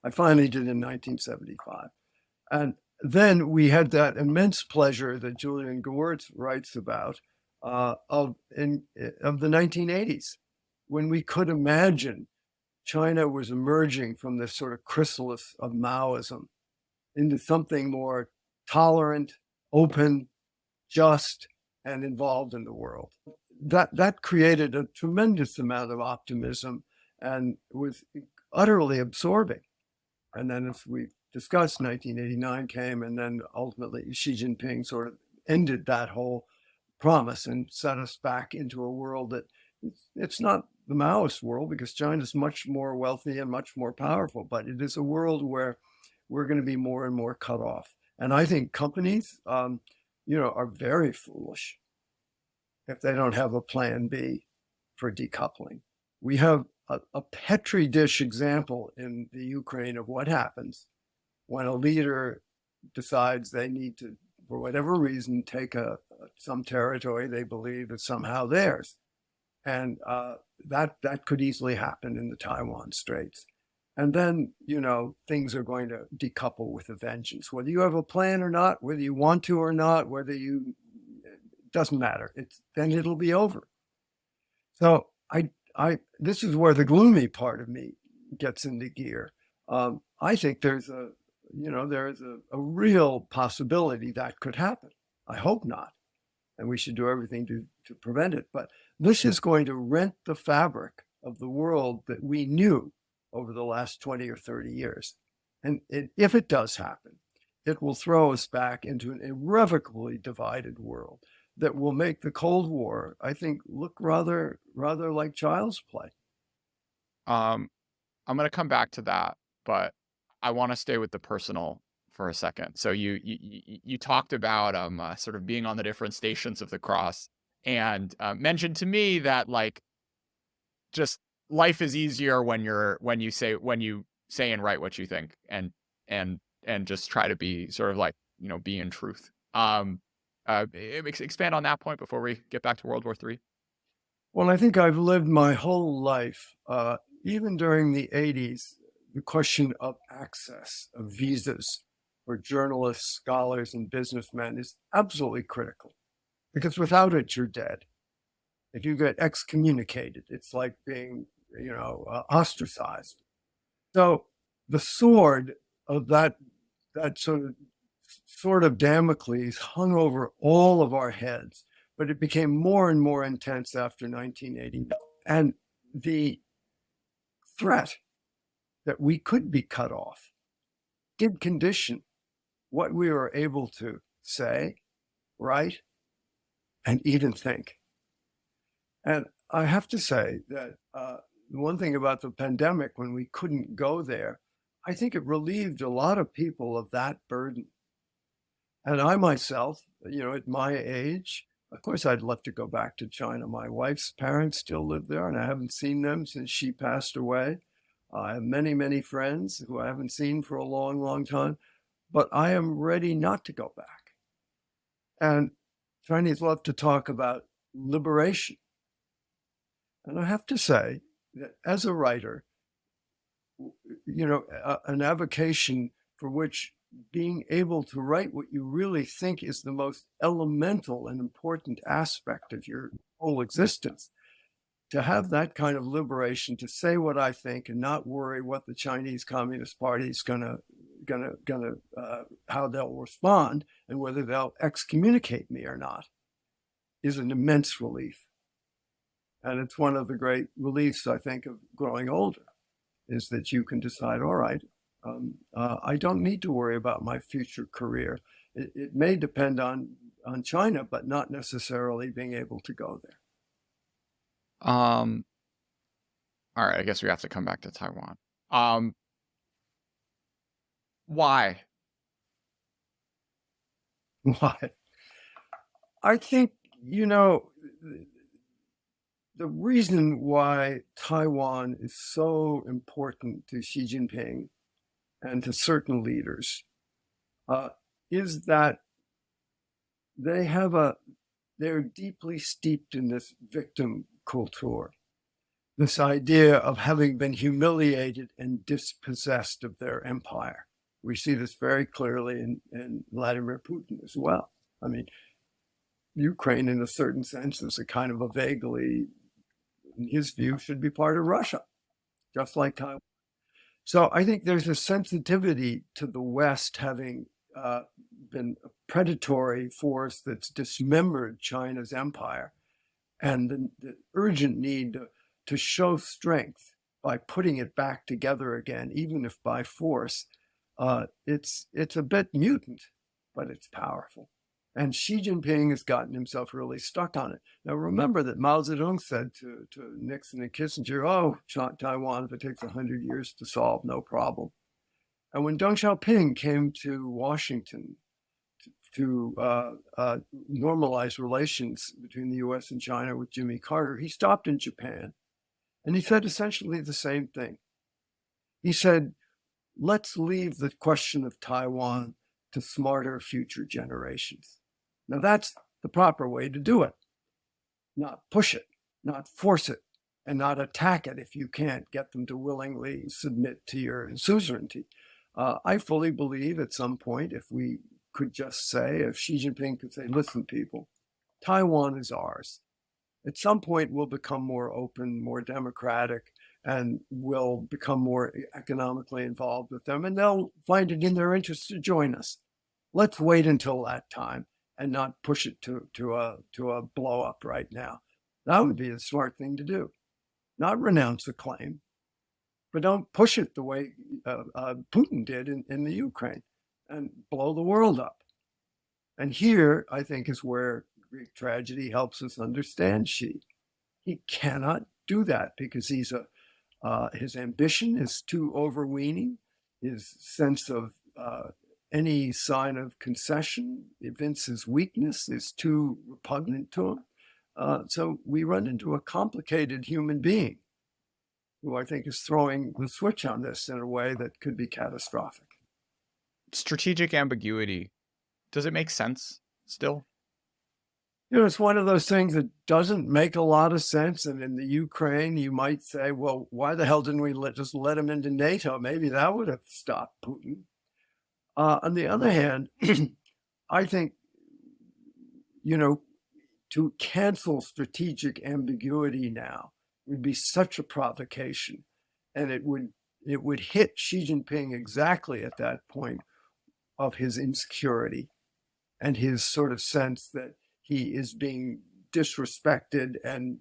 I finally did in 1975. And then we had that immense pleasure that Julian Gewirtz writes about of the 1980s, when we could imagine China was emerging from this sort of chrysalis of Maoism into something more tolerant, open, just, and involved in the world. That created a tremendous amount of optimism and was utterly absorbing. And then, as we discussed, 1989 came, and then ultimately Xi Jinping sort of ended that whole promise and set us back into a world that it's not the Maoist world, because China's much more wealthy and much more powerful, but it is a world where we're going to be more and more cut off. And I think companies, are very foolish if they don't have a plan B for decoupling. We have a petri dish example in the Ukraine of what happens when a leader decides they need to, for whatever reason, take some territory they believe is somehow theirs. And that could easily happen in the Taiwan Straits. And then, things are going to decouple with a vengeance. Whether you have a plan or not, whether you want to or not, it doesn't matter. Then it'll be over. So this is where the gloomy part of me gets into gear. I think there's a real possibility that could happen. I hope not. And we should do everything to prevent it. But this is going to rent the fabric of the world that we knew over the last 20 or 30 years. And if it does happen, it will throw us back into an irrevocably divided world that will make the Cold War, I think, look rather like child's play. I'm going to come back to that, but I want to stay with the personal for a second. So you talked about sort of being on the different stations of the cross, and mentioned to me that like just life is easier when you say and write what you think, and just try to be sort of like be in truth. Expand on that point before we get back to World War III. Well, I think I've lived my whole life, even during the 80s, the question of access, of visas for journalists, scholars, and businessmen is absolutely critical, because without it, you're dead. If you get excommunicated, it's like being, ostracized. So the sword of that sort of Damocles hung over all of our heads, but it became more and more intense after 1980. And the threat that we could be cut off did condition what we were able to say, write, and even think. And I have to say that the one thing about the pandemic, when we couldn't go there, I think it relieved a lot of people of that burden. And I myself, at my age, of course, I'd love to go back to China. My wife's parents still live there, and I haven't seen them since she passed away. I have many, many friends who I haven't seen for a long, long time, but I am ready not to go back. And Chinese love to talk about liberation. And I have to say that as a writer, an avocation for which being able to write what you really think is the most elemental and important aspect of your whole existence, to have that kind of liberation to say what I think and not worry what the Chinese Communist Party is gonna how they'll respond and whether they'll excommunicate me or not, is an immense relief. And it's one of the great reliefs, I think, of growing older, is that you can decide, all right, I don't need to worry about my future career. It may depend on China, but not necessarily being able to go there. All right, I guess we have to come back to Taiwan. Why? Why? I think, the reason why Taiwan is so important to Xi Jinping and to certain leaders is that they're deeply steeped in this victim culture, this idea of having been humiliated and dispossessed of their empire. We see this very clearly in Vladimir Putin as well. I mean, Ukraine, in a certain sense, is a kind of a vaguely, in his view, should be part of Russia, just like Taiwan. So I think there's a sensitivity to the West having been a predatory force that's dismembered China's empire, and the urgent need to show strength by putting it back together again, even if by force. It's a bit mutant, but it's powerful. And Xi Jinping has gotten himself really stuck on it. Now, remember that Mao Zedong said to Nixon and Kissinger, oh, Taiwan, if it takes 100 years to solve, no problem. And when Deng Xiaoping came to Washington to normalize relations between the US and China with Jimmy Carter, he stopped in Japan and he said essentially the same thing. He said, let's leave the question of Taiwan to smarter future generations. Now, that's the proper way to do it. Not push it, not force it, and not attack it if you can't get them to willingly submit to your suzerainty. I fully believe at some point, if we could just say, if Xi Jinping could say, listen, people, Taiwan is ours. At some point, we'll become more open, more democratic, and will become more economically involved with them, and they'll find it in their interest to join us. Let's wait until that time and not push it to a blow up right now. That would be a smart thing to do. Not renounce the claim, but don't push it the way Putin did in the Ukraine and blow the world up. And here, I think, is where Greek tragedy helps us understand Xi. He cannot do that because his ambition is too overweening. His sense of any sign of concession evinces weakness, is too repugnant to him. So we run into a complicated human being who I think is throwing the switch on this in a way that could be catastrophic. Strategic ambiguity. Does it make sense still? It's one of those things that doesn't make a lot of sense. And in the Ukraine, you might say, well, why the hell didn't we just let him into NATO? Maybe that would have stopped Putin. On the other hand, I think, to cancel strategic ambiguity now would be such a provocation, and it would hit Xi Jinping exactly at that point of his insecurity and his sort of sense that he is being disrespected, and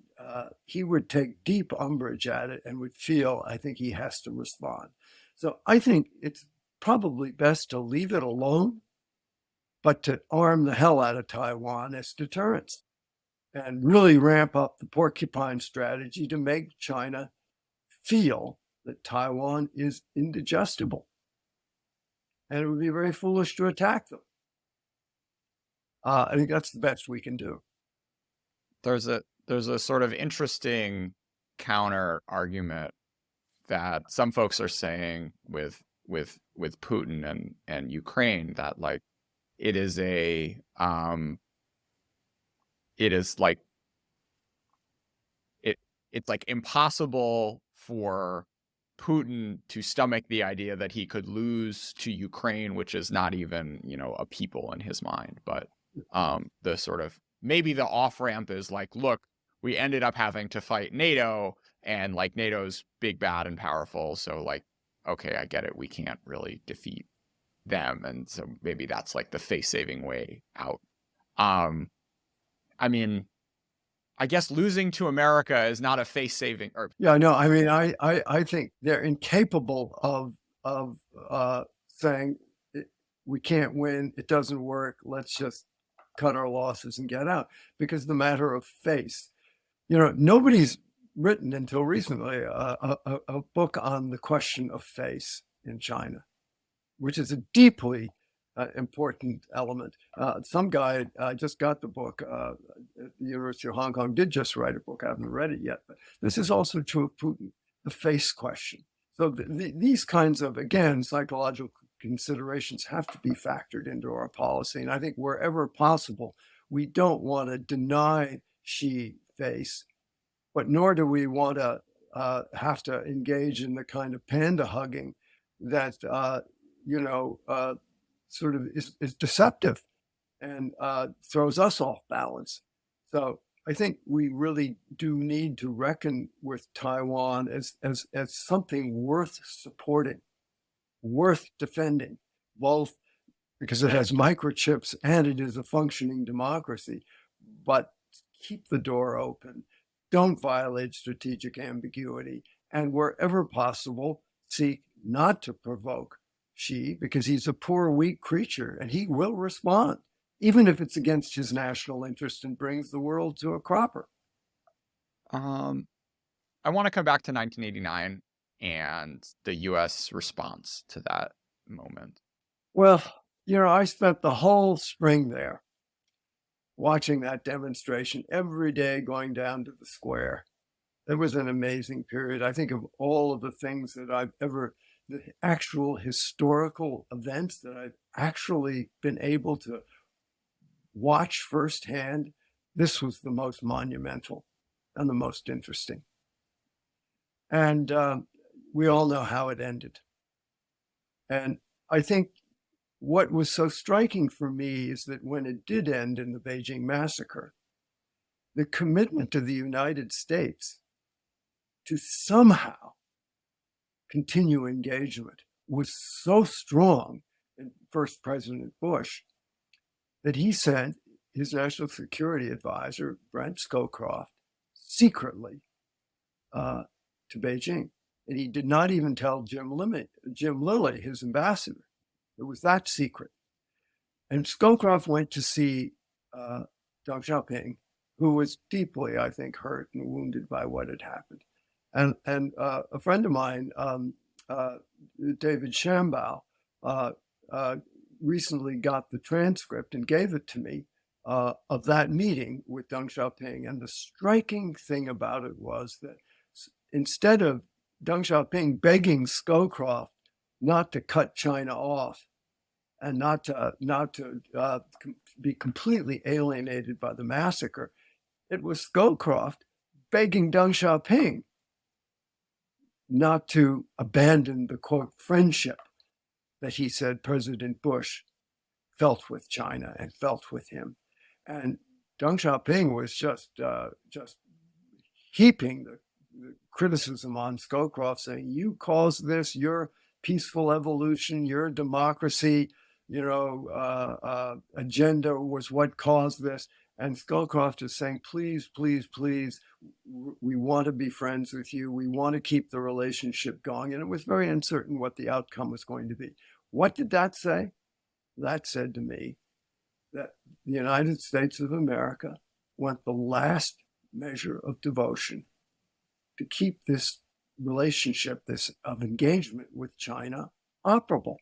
he would take deep umbrage at it and would feel, I think, he has to respond. So I think it's probably best to leave it alone, but to arm the hell out of Taiwan as deterrence and really ramp up the porcupine strategy to make China feel that Taiwan is indigestible. And it would be very foolish to attack them. I think that's the best we can do. There's a sort of interesting counter argument that some folks are saying with Putin and Ukraine, that like it is like it's like impossible for Putin to stomach the idea that he could lose to Ukraine, which is not even, a people in his mind, but the sort of maybe the off ramp is like, look, we ended up having to fight NATO, and like NATO's big, bad, and powerful. So like, okay, I get it. We can't really defeat them, and so maybe that's like the face saving way out. I mean, I guess losing to America is not a face saving. Or yeah, no, I mean, I think they're incapable of saying we can't win, it doesn't work, let's just cut our losses and get out, because the matter of face, nobody's written until recently a book on the question of face in China, which is a deeply important element. Some guy, I just got the book at the University of Hong Kong, did just write a book. I haven't read it yet, but this is also true of Putin, the face question. So these kinds of, again, psychological considerations have to be factored into our policy. And I think wherever possible, we don't want to deny Xi face, but nor do we want to have to engage in the kind of panda hugging that, sort of is deceptive and throws us off balance. So I think we really do need to reckon with Taiwan as something worth supporting, worth defending, both because it has microchips and it is a functioning democracy. But keep the door open, don't violate strategic ambiguity, and wherever possible, seek not to provoke Xi, because he's a poor, weak creature and he will respond, even if it's against his national interest and brings the world to a cropper. I want to come back to 1989 and the U.S. response to that moment. Well, I spent the whole spring there watching that demonstration every day, going down to the square. It was an amazing period. I think of all of the things that the actual historical events that I've actually been able to watch firsthand, this was the most monumental and the most interesting. And we all know how it ended. And I think what was so striking for me is that when it did end in the Beijing massacre, the commitment of the United States to somehow continue engagement was so strong in first President Bush that he sent his national security advisor, Brent Scowcroft, secretly to Beijing. And he did not even tell Jim Lilly, his ambassador. It was that secret. And Scowcroft went to see Deng Xiaoping, who was deeply, I think, hurt and wounded by what had happened. And a friend of mine, David Shambaugh, recently got the transcript and gave it to me of that meeting with Deng Xiaoping. And the striking thing about it was that instead of Deng Xiaoping begging Scowcroft not to cut China off and not to be completely alienated by the massacre. It was Scowcroft begging Deng Xiaoping not to abandon the, quote, friendship that he said President Bush felt with China and felt with him. And Deng Xiaoping was just heaping the criticism on Scowcroft, saying, you caused this, your peaceful evolution, your democracy, agenda was what caused this. And Scowcroft is saying, please, please, please, we want to be friends with you. We want to keep the relationship going. And it was very uncertain what the outcome was going to be. What did that say? That said to me that the United States of America went the last measure of devotion to keep this relationship, this of engagement with China, operable.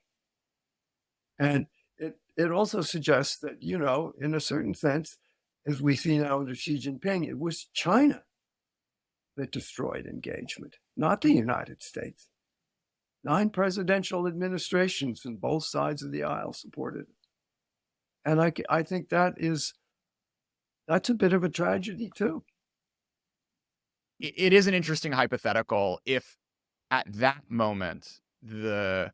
And it also suggests that, in a certain sense, as we see now under Xi Jinping, it was China that destroyed engagement, not the United States. 9 presidential administrations on both sides of the aisle supported it. And I think that's a bit of a tragedy too. It is an interesting hypothetical if at that moment the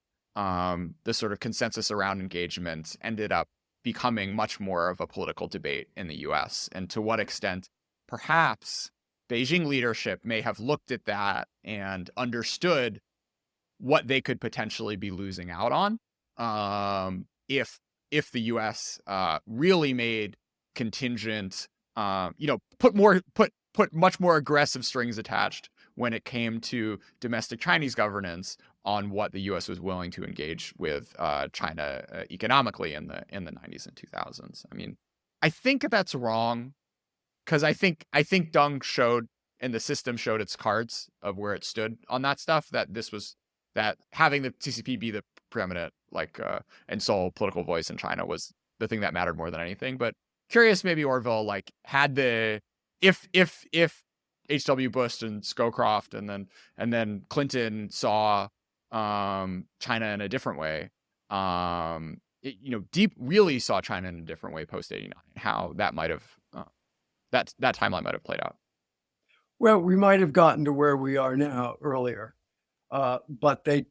sort of consensus around engagement ended up becoming much more of a political debate in the US, and to what extent perhaps Beijing leadership may have looked at that and understood what they could potentially be losing out on if the US really made contingent, put much more aggressive strings attached when it came to domestic Chinese governance on what the U.S. was willing to engage with China economically in the 90s and 2000s. I mean, I think that's wrong, because I think Deng showed, and the system showed its cards of where it stood on that stuff. That having the CCP be the preeminent and sole political voice in China was the thing that mattered more than anything. But curious, maybe Orville if H.W. Bush and Scowcroft and then Clinton saw China in a different way, really saw China in a different way post 89, how that might have that timeline might have played out. Well, we might have gotten to where we are now earlier, but they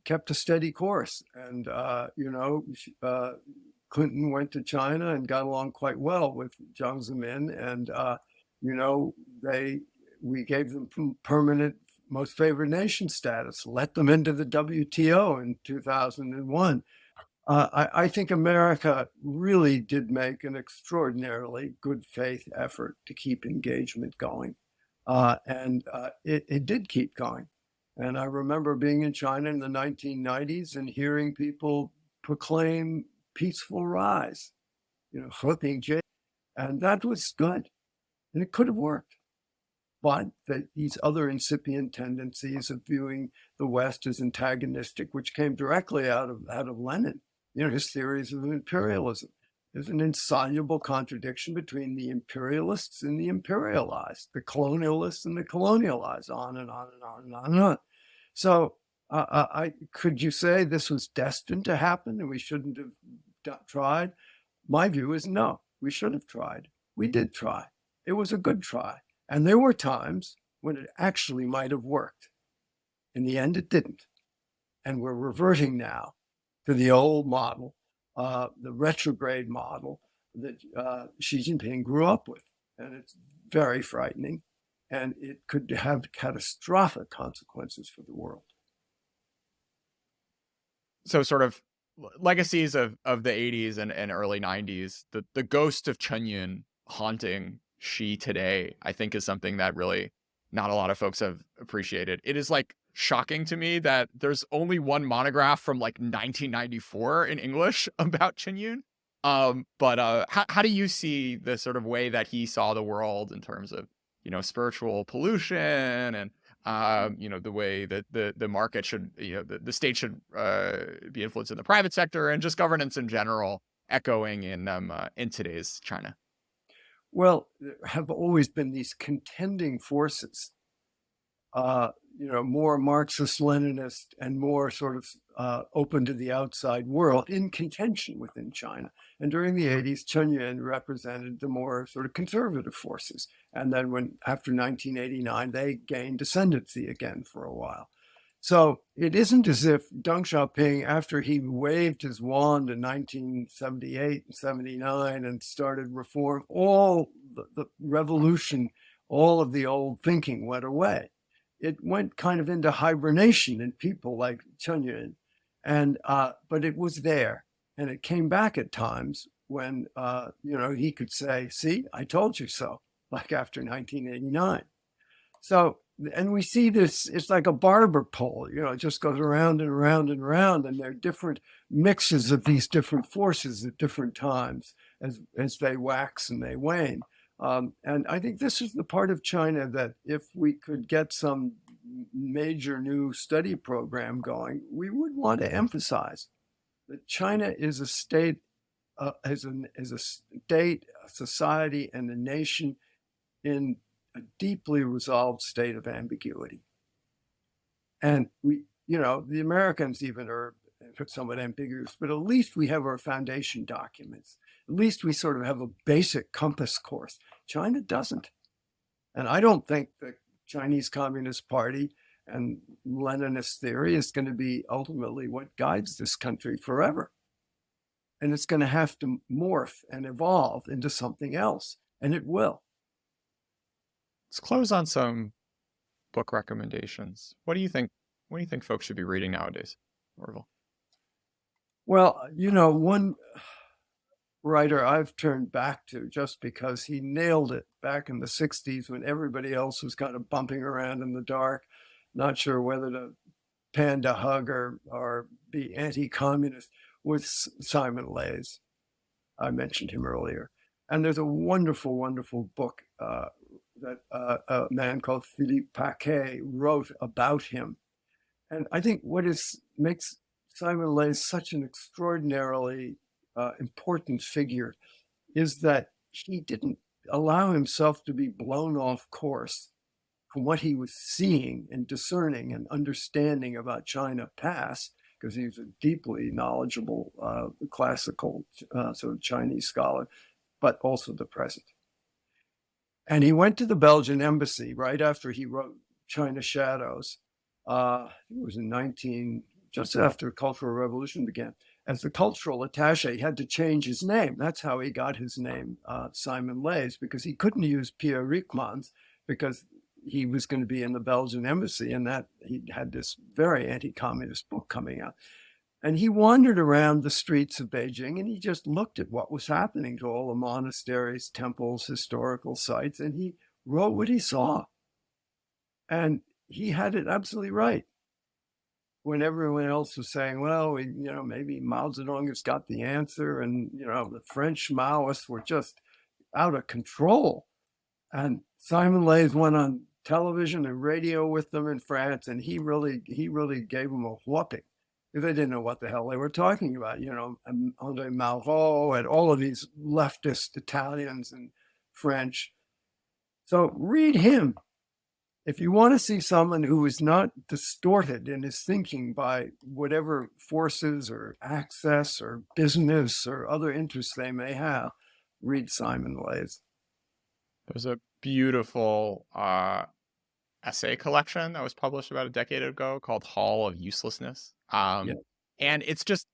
kept a steady course, and Clinton went to China and got along quite well with Jiang Zemin, and we gave them permanent most favored nation status, let them into the WTO in 2001. I think America really did make an extraordinarily good faith effort to keep engagement going, and it did keep going. And I remember being in China in the 1990s and hearing people proclaim peaceful rise, and that was good, and it could have worked. But these other incipient tendencies of viewing the West as antagonistic, which came directly out of Lenin, his theories of imperialism. There's an insoluble contradiction between the imperialists and the imperialized, the colonialists and the colonialized, on and on and on and on and on. So could you say this was destined to happen and we shouldn't have tried? My view is no, we should have tried. We did try. It was a good try. And there were times when it actually might have worked. In the end, it didn't. And we're reverting now to the old model, the retrograde model that Xi Jinping grew up with. And it's very frightening. And it could have catastrophic consequences for the world. So sort of legacies of the 80s and early 90s, the ghost of Chen Yun haunting Xi today, I think, is something that really not a lot of folks have appreciated. It is shocking to me that there's only one monograph from 1994 in English about Chen Yun. But how do you see the sort of way that he saw the world in terms of, spiritual pollution and, the way that the market should, the state should be influenced in the private sector, and just governance in general echoing in today's China? Well, there have always been these contending forces. more Marxist-Leninist and more sort of open to the outside world in contention within China. And during the 80s, Chen Yun represented the more sort of conservative forces. And then after 1989, they gained ascendancy again for a while. So it isn't as if Deng Xiaoping, after he waved his wand in 1978 and 79 and started reform, all the revolution, all of the old thinking went away. It went kind of into hibernation in people like Chen Yun, but it was there, and it came back at times when he could say, "See, I told you so," like after 1989. So, and we see this, it's like a barber pole, it just goes around and around and around, and there are different mixes of these different forces at different times as they wax and they wane. And I think this is the part of China that if we could get some major new study program going, we would want to emphasize that China is a state, is a state, a society, and a nation in a deeply resolved state of ambiguity. And the Americans even are somewhat ambiguous, but at least we have our foundation documents. At least we sort of have a basic compass course. China doesn't. And I don't think the Chinese Communist Party and Leninist theory is going to be ultimately what guides this country forever. And it's going to have to morph and evolve into something else, and it will. Let's close on some book recommendations. What do you think? What do you think folks should be reading nowadays, Orville? Well, one writer I've turned back to just because he nailed it back in the 60s when everybody else was kind of bumping around in the dark, not sure whether to panda hug or be anti-communist, was Simon Leys. I mentioned him earlier. And there's a wonderful, wonderful book that a man called Philippe Paquet wrote about him. And I think what makes Simon Leys such an extraordinarily important figure is that he didn't allow himself to be blown off course from what he was seeing and discerning and understanding about China past, because he was a deeply knowledgeable classical sort of Chinese scholar, but also the present. And he went to the Belgian embassy right after he wrote China Shadows. It was just after the Cultural Revolution began. As the cultural attaché, he had to change his name. That's how he got his name, Simon Leys, because he couldn't use Pierre Ryckmans because he was going to be in the Belgian embassy, and that he had this very anti-communist book coming out. And he wandered around the streets of Beijing, and he just looked at what was happening to all the monasteries, temples, historical sites, and he wrote what he saw. And he had it absolutely right. When everyone else was saying, well, maybe Mao Zedong has got the answer, and, the French Maoists were just out of control. And Simon Leys went on television and radio with them in France, and he really gave them a whooping. They didn't know what the hell they were talking about. Andre Malraux and all of these leftist Italians and French. So read him. If you want to see someone who is not distorted in his thinking by whatever forces or access or business or other interests they may have, read Simon Leys. There's a beautiful essay collection that was published about a decade ago called Hall of Uselessness. And it's just,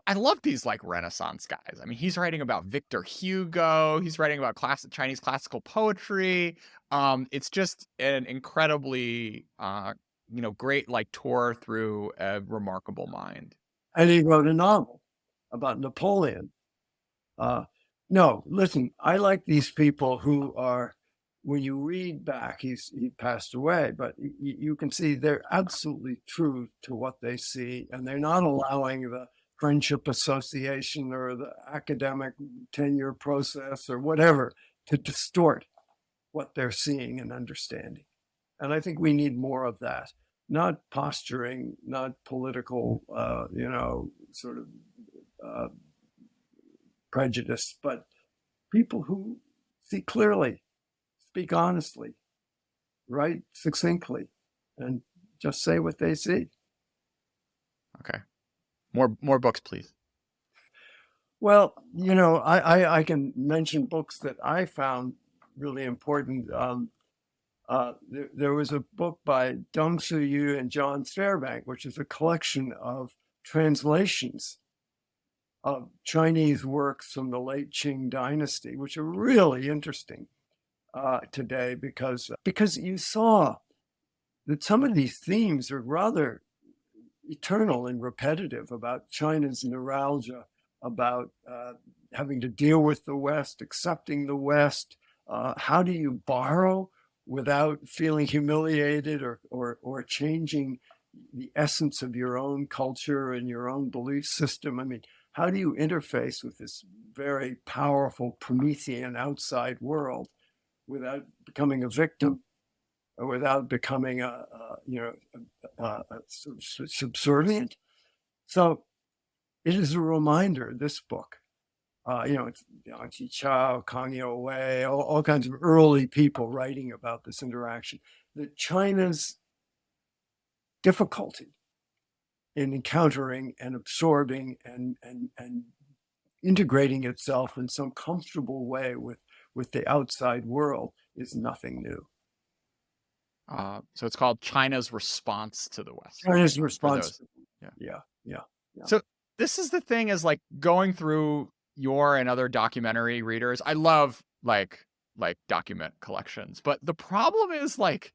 I love these like Renaissance guys. I mean, he's writing about Victor Hugo. He's writing about Chinese classical poetry. It's just an incredibly, great like tour through a remarkable mind. And he wrote a novel about Napoleon. No, listen, I like these people who are, when you read back, he passed away, but you can see they're absolutely true to what they see, and they're not allowing the friendship association or the academic tenure process or whatever to distort what they're seeing and understanding. And I think we need more of that, not posturing, not political, sort of prejudice, but people who see clearly, speak honestly, write succinctly, and just say what they see. Okay. More books, please. Well, I can mention books that I found really important. There was a book by Deng Xiaoping and John Fairbank, which is a collection of translations of Chinese works from the late Qing dynasty, which are really interesting today because you saw that some of these themes are rather eternal and repetitive about China's neuralgia, about having to deal with the West, accepting the West. How do you borrow without feeling humiliated or changing the essence of your own culture and your own belief system? I mean, how do you interface with this very powerful Promethean outside world without becoming a victim or without becoming subservient? So it is a reminder, this book, it's Chi Chao, Kang Yo Wei, all kinds of early people writing about this interaction, that China's difficulty in encountering and absorbing and integrating itself in some comfortable way with the outside world is nothing new. So it's called China's Response to the West. China's For response. those. Yeah. So this is the thing, is like going through your and other documentary readers. I love like document collections, but the problem is like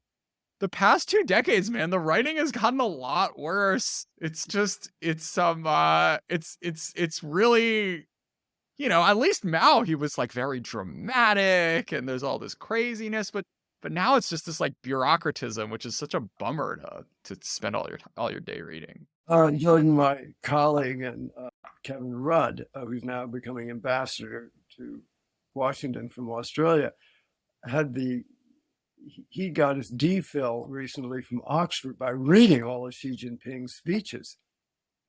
the past 2 decades, man, the writing has gotten a lot worse. It's really, at least Mao, he was like very dramatic and there's all this craziness, but now it's just this like bureaucratism, which is such a bummer to spend all your day reading. Jordan, my colleague, and Kevin Rudd, who's now becoming ambassador to Washington from Australia, he got his DPhil recently from Oxford by reading all of Xi Jinping's speeches.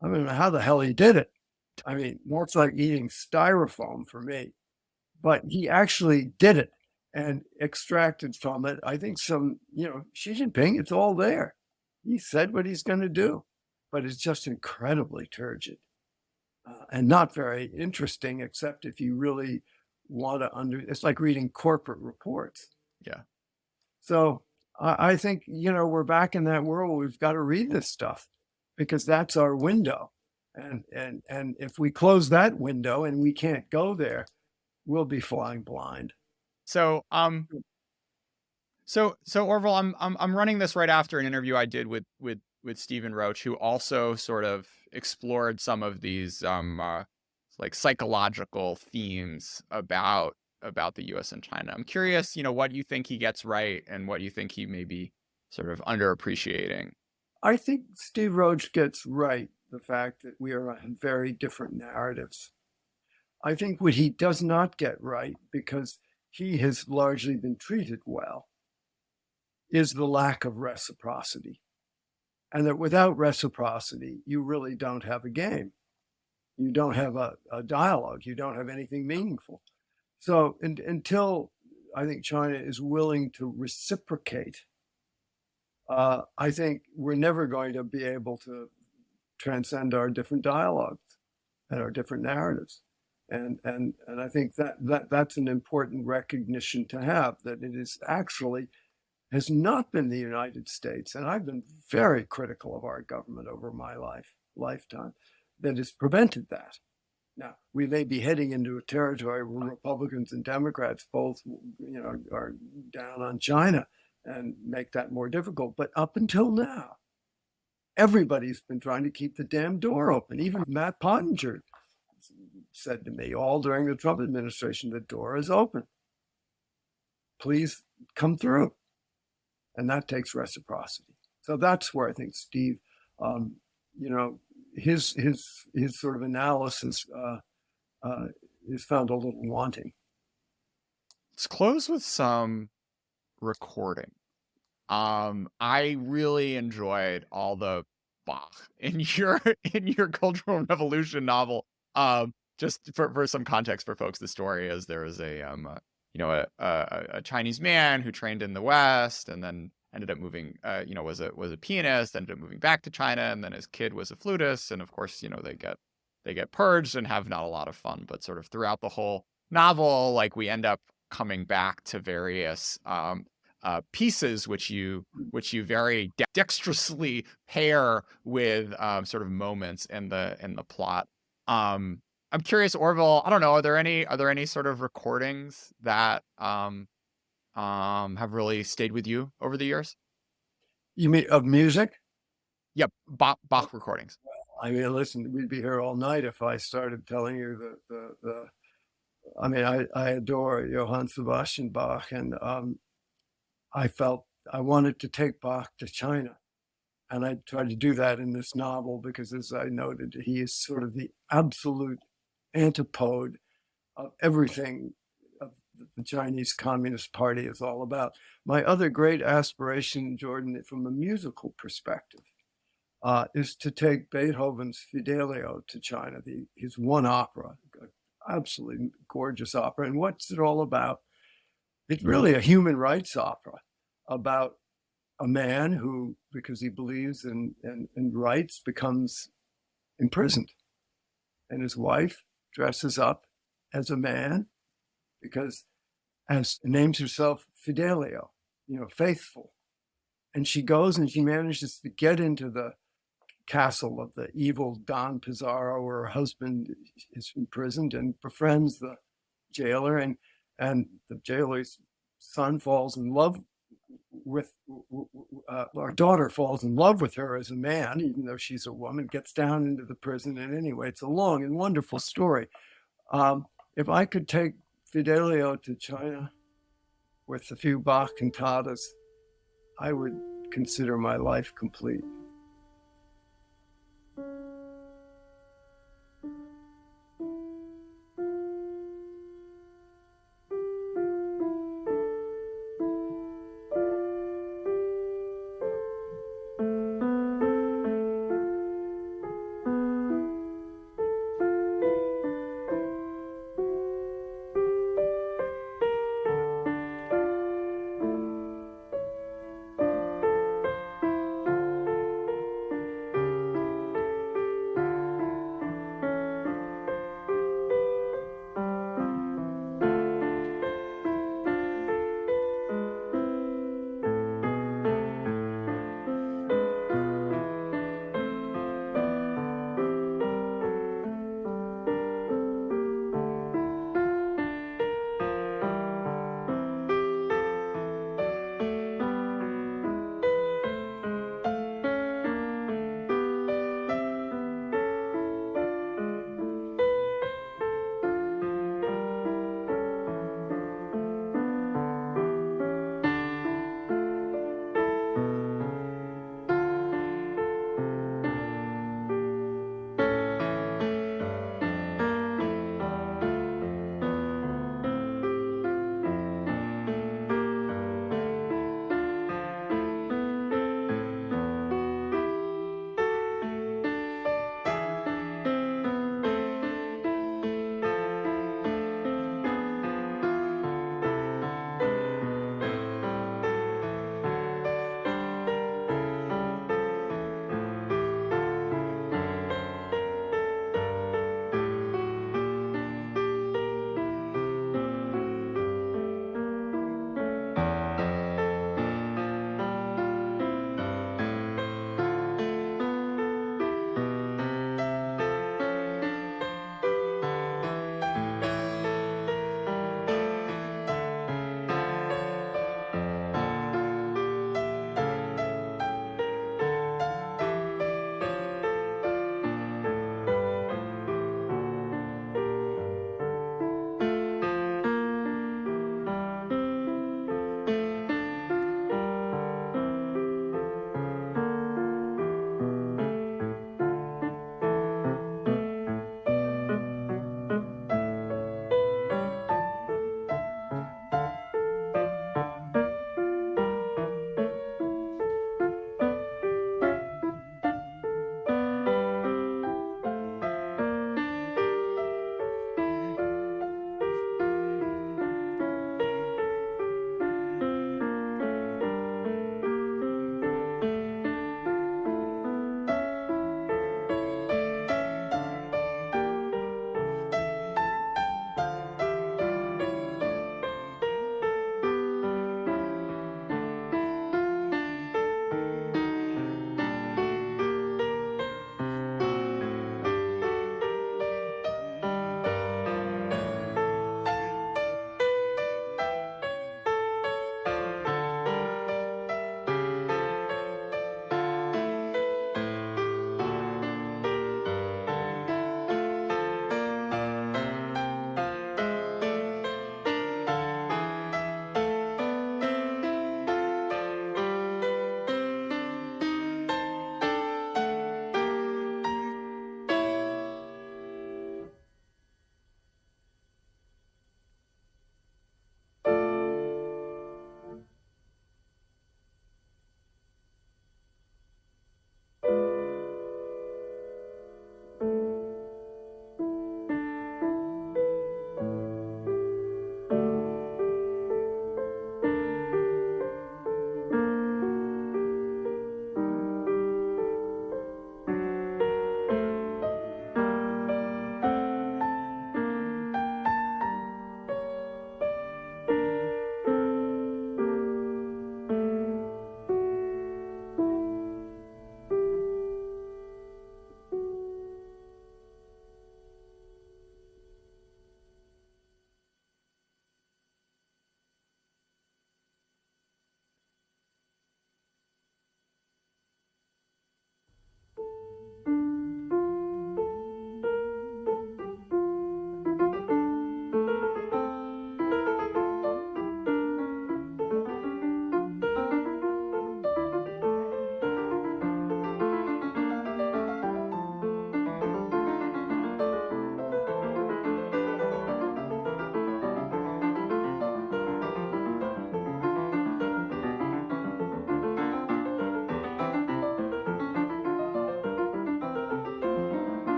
I don't know how the hell he did it. I mean, that's like eating styrofoam for me. But he actually did it and extracted from it, I think, some, Xi Jinping, it's all there. He said what he's going to do, but it's just incredibly turgid and not very interesting, except if you really want to it's like reading corporate reports. Yeah. So I think, we're back in that world. We've got to read this stuff because that's our window. And if we close that window and we can't go there, we'll be flying blind. So Orville, I'm running this right after an interview I did with Stephen Roach, who also sort of explored some of these like psychological themes about the US and China. I'm curious, what you think he gets right and what you think he may be sort of underappreciating. I think Steve Roach gets right the fact that we are on very different narratives. I think what he does not get right, because he has largely been treated well, is the lack of reciprocity. And that without reciprocity, you really don't have a game. You don't have a dialogue. You don't have anything meaningful. So until I think China is willing to reciprocate, I think we're never going to be able to transcend our different dialogues and our different narratives. And I think that's an important recognition to have, that it is actually has not been the United States, and I've been very critical of our government over my lifetime, that has prevented that. Now, we may be heading into a territory where Republicans and Democrats both, are down on China and make that more difficult. But up until now, everybody's been trying to keep the damn door open. Even Matt Pottinger said to me all during the Trump administration, the door is open. Please come through. And that takes reciprocity. So that's where I think Steve, his sort of analysis is found a little wanting. Let's close with some recording. I really enjoyed all the Bach in your Cultural Revolution novel. Just for some context for folks, the story is there was a Chinese man who trained in the West and then ended up moving, was a pianist, ended up moving back to China, and then his kid was a flutist, and of course, they get purged and have not a lot of fun. But sort of throughout the whole novel, like we end up coming back to various pieces which you very dexterously pair with sort of moments in the plot. I'm curious, Orville. I don't know. Are there any sort of recordings that have really stayed with you over the years? You mean of music? Yep, Bach recordings. I mean, listen, we'd be here all night if I started telling you the I mean, I adore Johann Sebastian Bach, and I felt I wanted to take Bach to China. And I tried to do that in this novel because, as I noted, he is sort of the absolute antipode of everything the Chinese Communist Party is all about. My other great aspiration, Jordan, from a musical perspective, is to take Beethoven's Fidelio to China, his one opera, absolutely gorgeous opera. And what's it all about? It's really a human rights opera about a man who, because he believes in rights, becomes imprisoned. And his wife dresses up as a man because, as names herself Fidelio, faithful. And she goes and she manages to get into the castle of the evil Don Pizarro, where her husband is imprisoned, and befriends the jailer, and the jailer's son falls in love with our daughter falls in love with her as a man, even though she's a woman, gets down into the prison. And anyway, it's a long and wonderful story. If I could take Fidelio to China with a few Bach cantatas, I would consider my life complete.